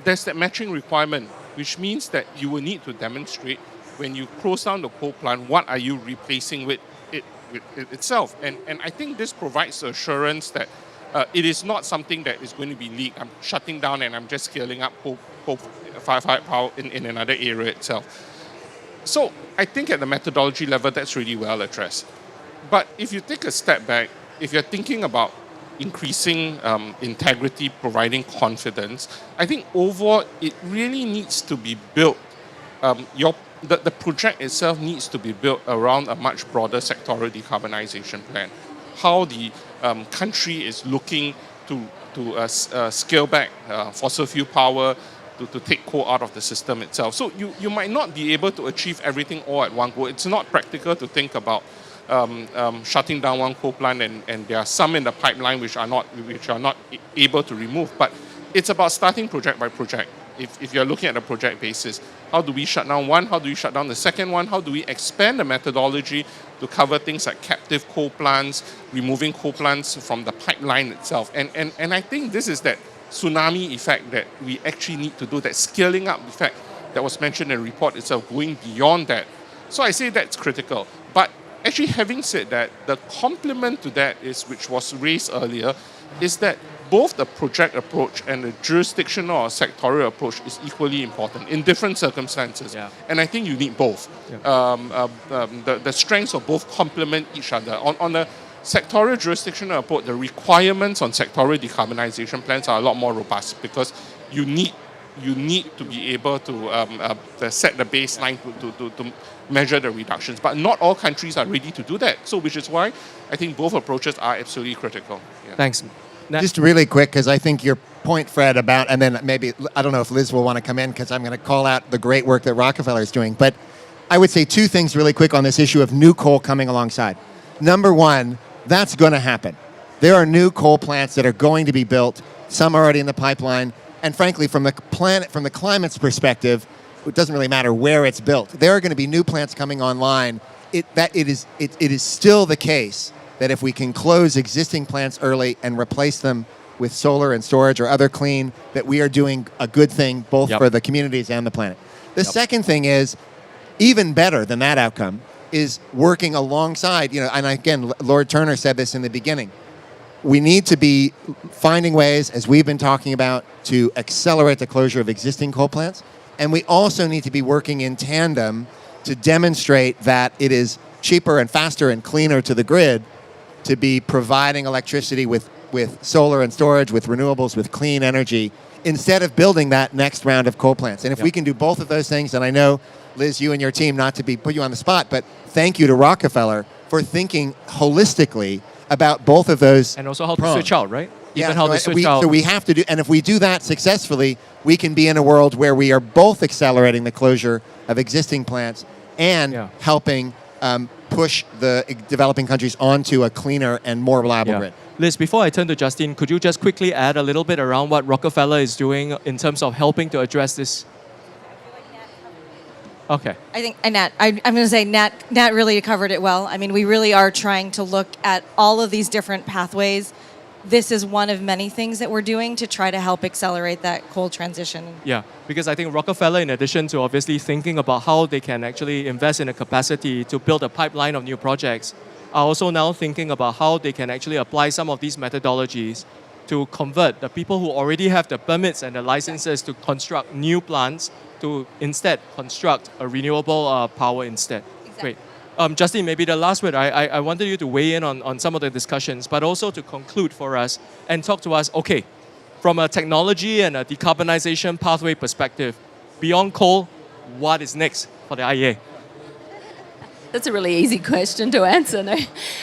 there's that matching requirement, which means that you will need to demonstrate when you close down the coal plant, what are you replacing with itself? And I think this provides assurance that it is not something that is going to be leaked. I'm shutting down and I'm just scaling up coal-fired power in another area itself. So I think at the methodology level, that's really well addressed. But if you take a step back, if you're thinking about increasing integrity, providing confidence, I think overall it really needs to be built. The project itself needs to be built around a much broader sectoral decarbonization plan. How the country is looking to scale back fossil fuel power, to take coal out of the system itself. So you might not be able to achieve everything all at one go. It's not practical to think about shutting down one coal plant, and there are some in the pipeline which are not able to remove. But it's about starting project by project. If you're looking at a project basis, how do we shut down one? How do we shut down the second one? How do we expand the methodology to cover things like captive coal plants, removing coal plants from the pipeline itself? And I think this is that tsunami effect that we actually need to do, that scaling up effect that was mentioned in the report itself, going beyond that. So I say that's critical. But actually, having said that, the complement to that is, which was raised earlier, is that both the project approach and the jurisdictional or sectorial approach is equally important in different circumstances. Yeah. And I think you need both. Yeah. The strengths of both complement each other. On the sectorial jurisdictional approach, the requirements on sectorial decarbonization plans are a lot more robust, because you need to be able to set the baseline to measure the reductions. But not all countries are ready to do that. So which is why I think both approaches are absolutely critical. Yeah. Thanks. Just really quick, because I think your point, Fred, about, and then maybe, I don't know if Liz will want to come in, because I'm going to call out the great work that Rockefeller is doing. But I would say two things really quick on this issue of new coal coming alongside. Number one, that's going to happen. There are new coal plants that are going to be built, some already in the pipeline. And frankly, from the climate's perspective, it doesn't really matter where it's built. There are going to be new plants coming online. It is still the case that if we can close existing plants early and replace them with solar and storage or other clean, that we are doing a good thing both for the communities and the planet. The second thing is, even better than that outcome, is working alongside, and again, Lord Turner said this in the beginning, we need to be finding ways, as we've been talking about, to accelerate the closure of existing coal plants. And we also need to be working in tandem to demonstrate that it is cheaper and faster and cleaner to the grid to be providing electricity with solar and storage, with renewables, with clean energy, instead of building that next round of coal plants. And if we can do both of those things, and I know, Liz, you and your team, not to put you on the spot, but thank you to Rockefeller for thinking holistically about both of those. And also how prongs. to switch out, right? Yeah, Even how to switch out. So we have to do, and if we do that successfully, we can be in a world where we are both accelerating the closure of existing plants and helping push the developing countries onto a cleaner and more reliable grid. Liz, before I turn to Justine, could you just quickly add a little bit around what Rockefeller is doing in terms of helping to address this? Okay. I think, Nat, I'm going to say Nat really covered it well. I mean, we really are trying to look at all of these different pathways. This is one of many things that we're doing to try to help accelerate that coal transition. Yeah, because I think Rockefeller, in addition to obviously thinking about how they can actually invest in a capacity to build a pipeline of new projects, are also now thinking about how they can actually apply some of these methodologies to convert the people who already have the permits and the licenses to construct new plants to instead construct a renewable power instead. Exactly. Great. Justine, maybe the last word, I wanted you to weigh in on some of the discussions, but also to conclude for us and talk to us, okay, from a technology and a decarbonization pathway perspective, beyond coal, what is next for the IEA? That's a really easy question to answer. No?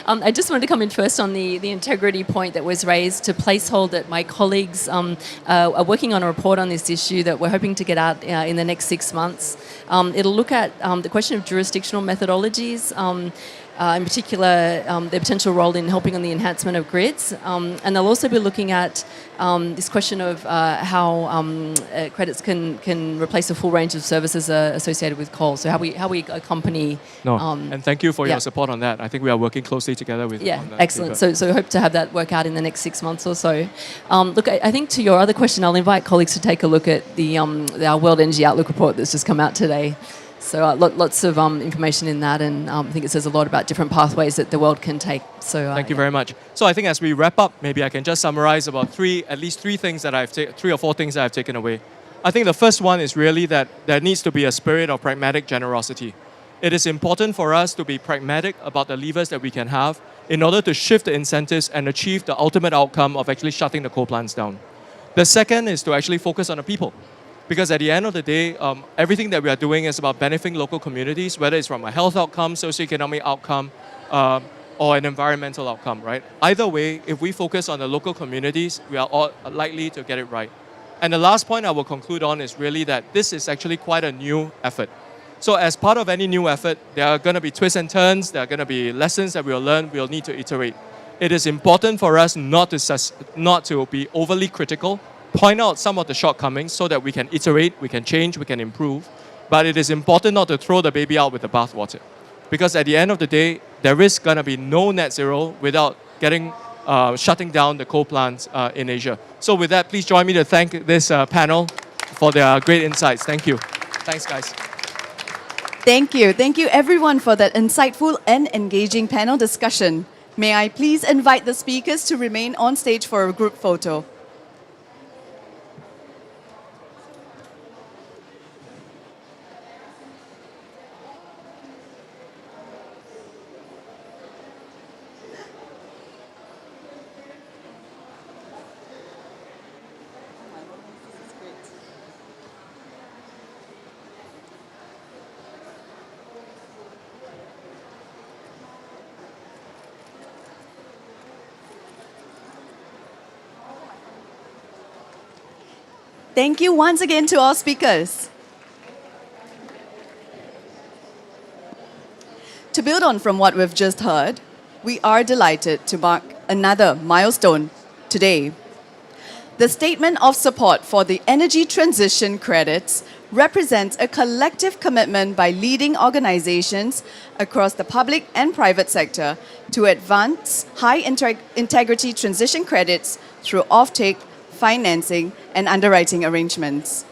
I just wanted to come in first on the integrity point that was raised to placehold that my colleagues are working on a report on this issue that we're hoping to get out in the next 6 months. It'll look at the question of jurisdictional methodologies, in particular their potential role in helping on the enhancement of grids. And they'll also be looking at this question of how credits can replace a full range of services associated with coal. So how we accompany. And thank you for your support on that. I think we are working closely together with. Yeah, excellent. So we hope to have that work out in the next 6 months or so. Look, I think to your other question, I'll invite colleagues to take a look at our World Energy Outlook report that's just come out today. So lots of information in that, and I think it says a lot about different pathways that the world can take. So thank you very much. So I think as we wrap up, maybe I can just summarize about at least three things that 3 or 4 things that I've taken away. I think the first one is really that there needs to be a spirit of pragmatic generosity. It is important for us to be pragmatic about the levers that we can have in order to shift the incentives and achieve the ultimate outcome of actually shutting the coal plants down. The second is to actually focus on the people. Because at the end of the day, everything that we are doing is about benefiting local communities, whether it's from a health outcome, socioeconomic outcome, or an environmental outcome, right? Either way, if we focus on the local communities, we are all likely to get it right. And the last point I will conclude on is really that this is actually quite a new effort. So as part of any new effort, there are going to be twists and turns, there are going to be lessons that we'll learn, we'll need to iterate. It is important for us not to be overly critical, point out some of the shortcomings so that we can iterate, we can change, we can improve. But it is important not to throw the baby out with the bathwater. Because at the end of the day, there is going to be no net zero without shutting down the coal plants in Asia. So with that, please join me to thank this panel for their great insights. Thank you. Thanks, guys. Thank you. Thank you, everyone, for that insightful and engaging panel discussion. May I please invite the speakers to remain on stage for a group photo. Thank you once again to our speakers. To build on from what we've just heard, we are delighted to mark another milestone today. The statement of support for the energy transition credits represents a collective commitment by leading organizations across the public and private sector to advance high-integrity transition credits through offtake, financing, and underwriting arrangements.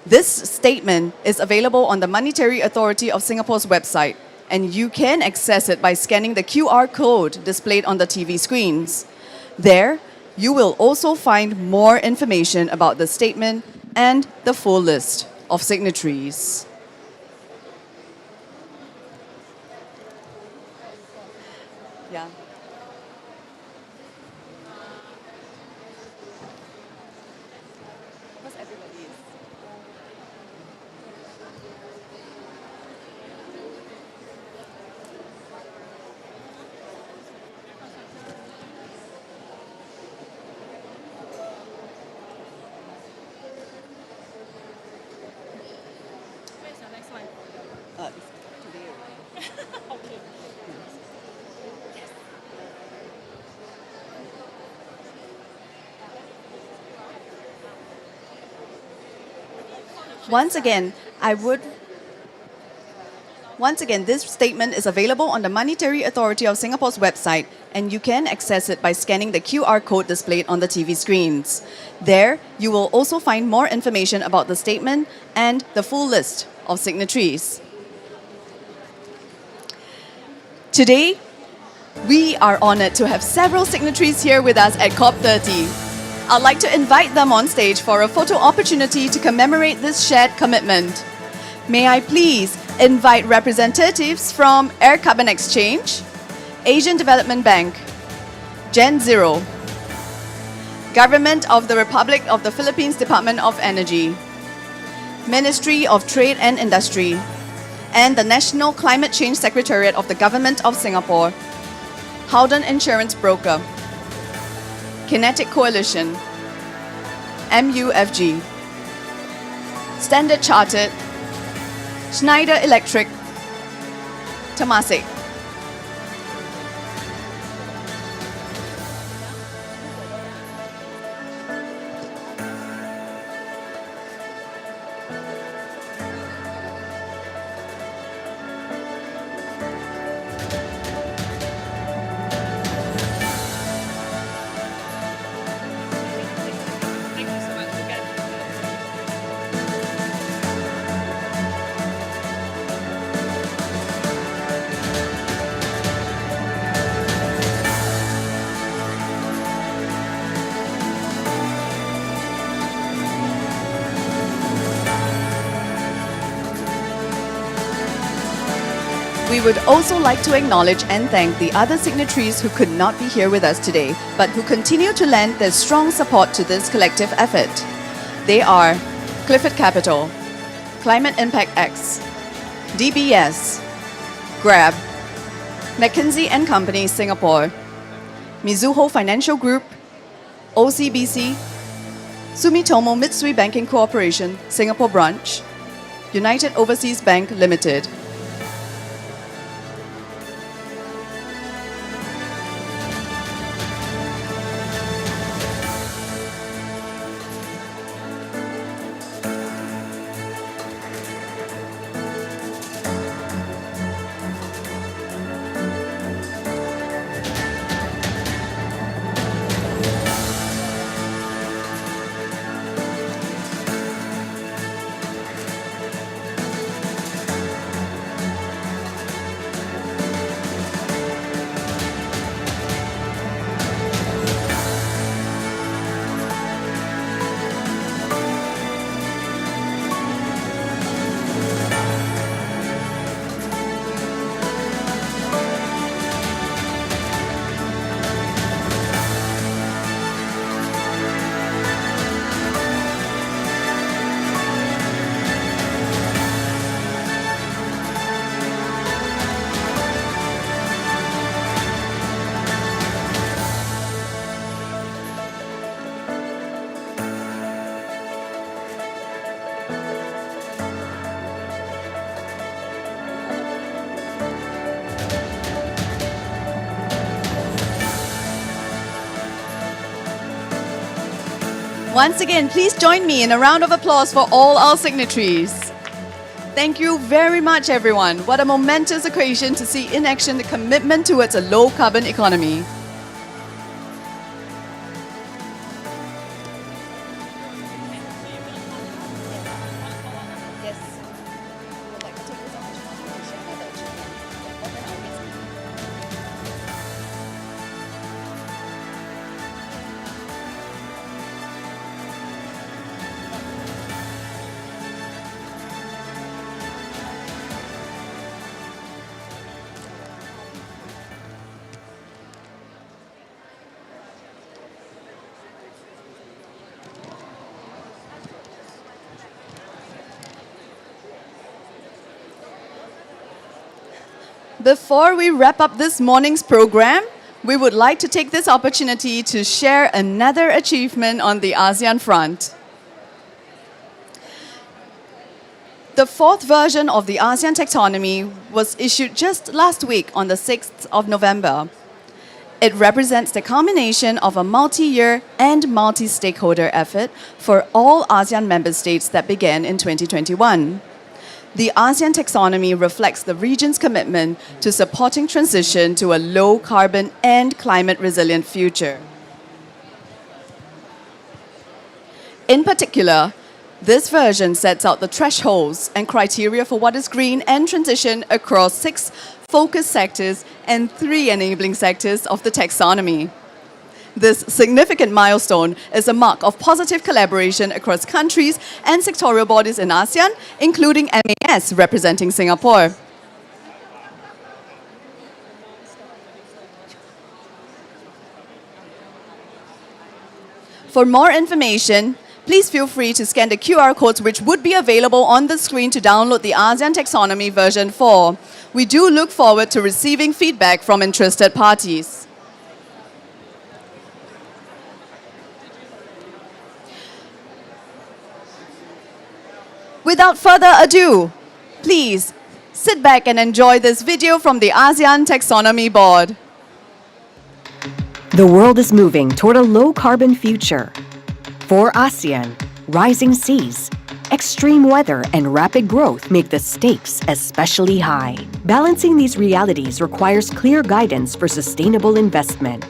This statement is available on the Monetary Authority of Singapore's website, and you can access it by scanning the QR code displayed on the TV screens. There, you will also find more information about the statement and the full list of signatories. Yeah. Once again, this statement is available on the Monetary Authority of Singapore's website, and you can access it by scanning the QR code displayed on the TV screens. There, you will also find more information about the statement and the full list of signatories. Today, we are honored to have several signatories here with us at COP30. I'd like to invite them on stage for a photo opportunity to commemorate this shared commitment. May I please invite representatives from Air Carbon Exchange, Asian Development Bank, GenZero, Government of the Republic of the Philippines Department of Energy, Ministry of Trade and Industry, and the National Climate Change Secretariat of the Government of Singapore, Howden Insurance Broker, Kinetic Coalition, MUFG, Standard Chartered, Schneider Electric, Temasek. We would also like to acknowledge and thank the other signatories who could not be here with us today, but who continue to lend their strong support to this collective effort. They are Clifford Capital, Climate Impact X, DBS, Grab, McKinsey & Company, Singapore, Mizuho Financial Group, OCBC, Sumitomo Mitsui Banking Corporation, Singapore Branch, United Overseas Bank Limited. Once again, please join me in a round of applause for all our signatories. Thank you very much, everyone. What a momentous occasion to see in action the commitment towards a low-carbon economy. Before we wrap up this morning's program, we would like to take this opportunity to share another achievement on the ASEAN front. The fourth version of the ASEAN taxonomy was issued just last week on the 6th of November. It represents the culmination of a multi-year and multi-stakeholder effort for all ASEAN member states that began in 2021. The ASEAN taxonomy reflects the region's commitment to supporting transition to a low-carbon and climate-resilient future. In particular, this version sets out the thresholds and criteria for what is green and transition across 6 focus sectors and 3 enabling sectors of the taxonomy. This significant milestone is a mark of positive collaboration across countries and sectorial bodies in ASEAN, including MAS representing Singapore. For more information, please feel free to scan the QR codes which would be available on the screen to download the ASEAN Taxonomy version 4. We do look forward to receiving feedback from interested parties. Without further ado, please sit back and enjoy this video from the ASEAN Taxonomy Board. The world is moving toward a low-carbon future. For ASEAN, rising seas, extreme weather, and rapid growth make the stakes especially high. Balancing these realities requires clear guidance for sustainable investment.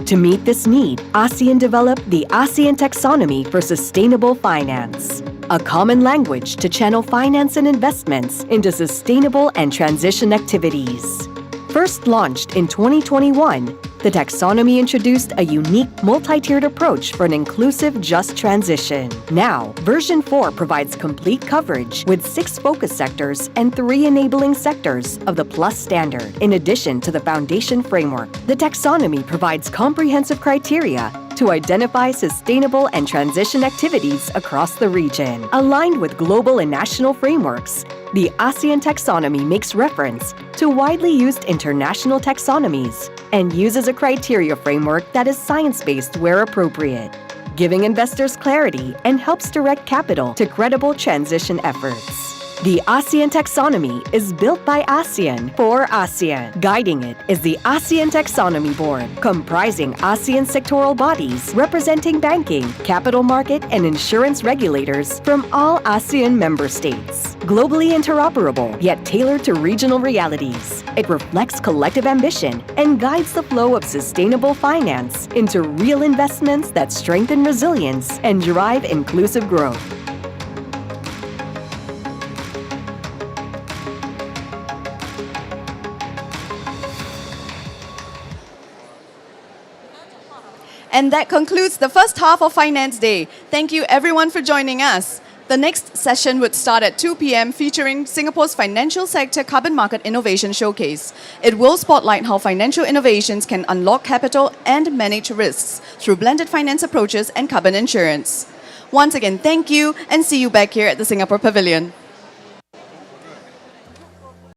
To meet this need, ASEAN developed the ASEAN Taxonomy for Sustainable Finance, a common language to channel finance and investments into sustainable and transition activities. First launched in 2021, the taxonomy introduced a unique multi-tiered approach for an inclusive, just transition. Now, version 4 provides complete coverage with 6 focus sectors and 3 enabling sectors of the Plus standard, in addition to the foundation framework. The taxonomy provides comprehensive criteria to identify sustainable and transition activities across the region. Aligned with global and national frameworks, The ASEAN taxonomy makes reference to widely used international taxonomies and uses a criteria framework that is science-based where appropriate, giving investors clarity and helps direct capital to credible transition efforts. The ASEAN taxonomy is built by ASEAN for ASEAN. Guiding it is the ASEAN Taxonomy Board, comprising ASEAN sectoral bodies representing banking, capital market, and insurance regulators from all ASEAN member states. Globally interoperable, yet tailored to regional realities, it reflects collective ambition and guides the flow of sustainable finance into real investments that strengthen resilience and drive inclusive growth. And that concludes the first half of Finance Day. Thank you everyone for joining us. The next session would start at 2 p.m. featuring Singapore's Financial Sector Carbon Market Innovation Showcase. It will spotlight how financial innovations can unlock capital and manage risks through blended finance approaches and carbon insurance. Once again, thank you and see you back here at the Singapore Pavilion.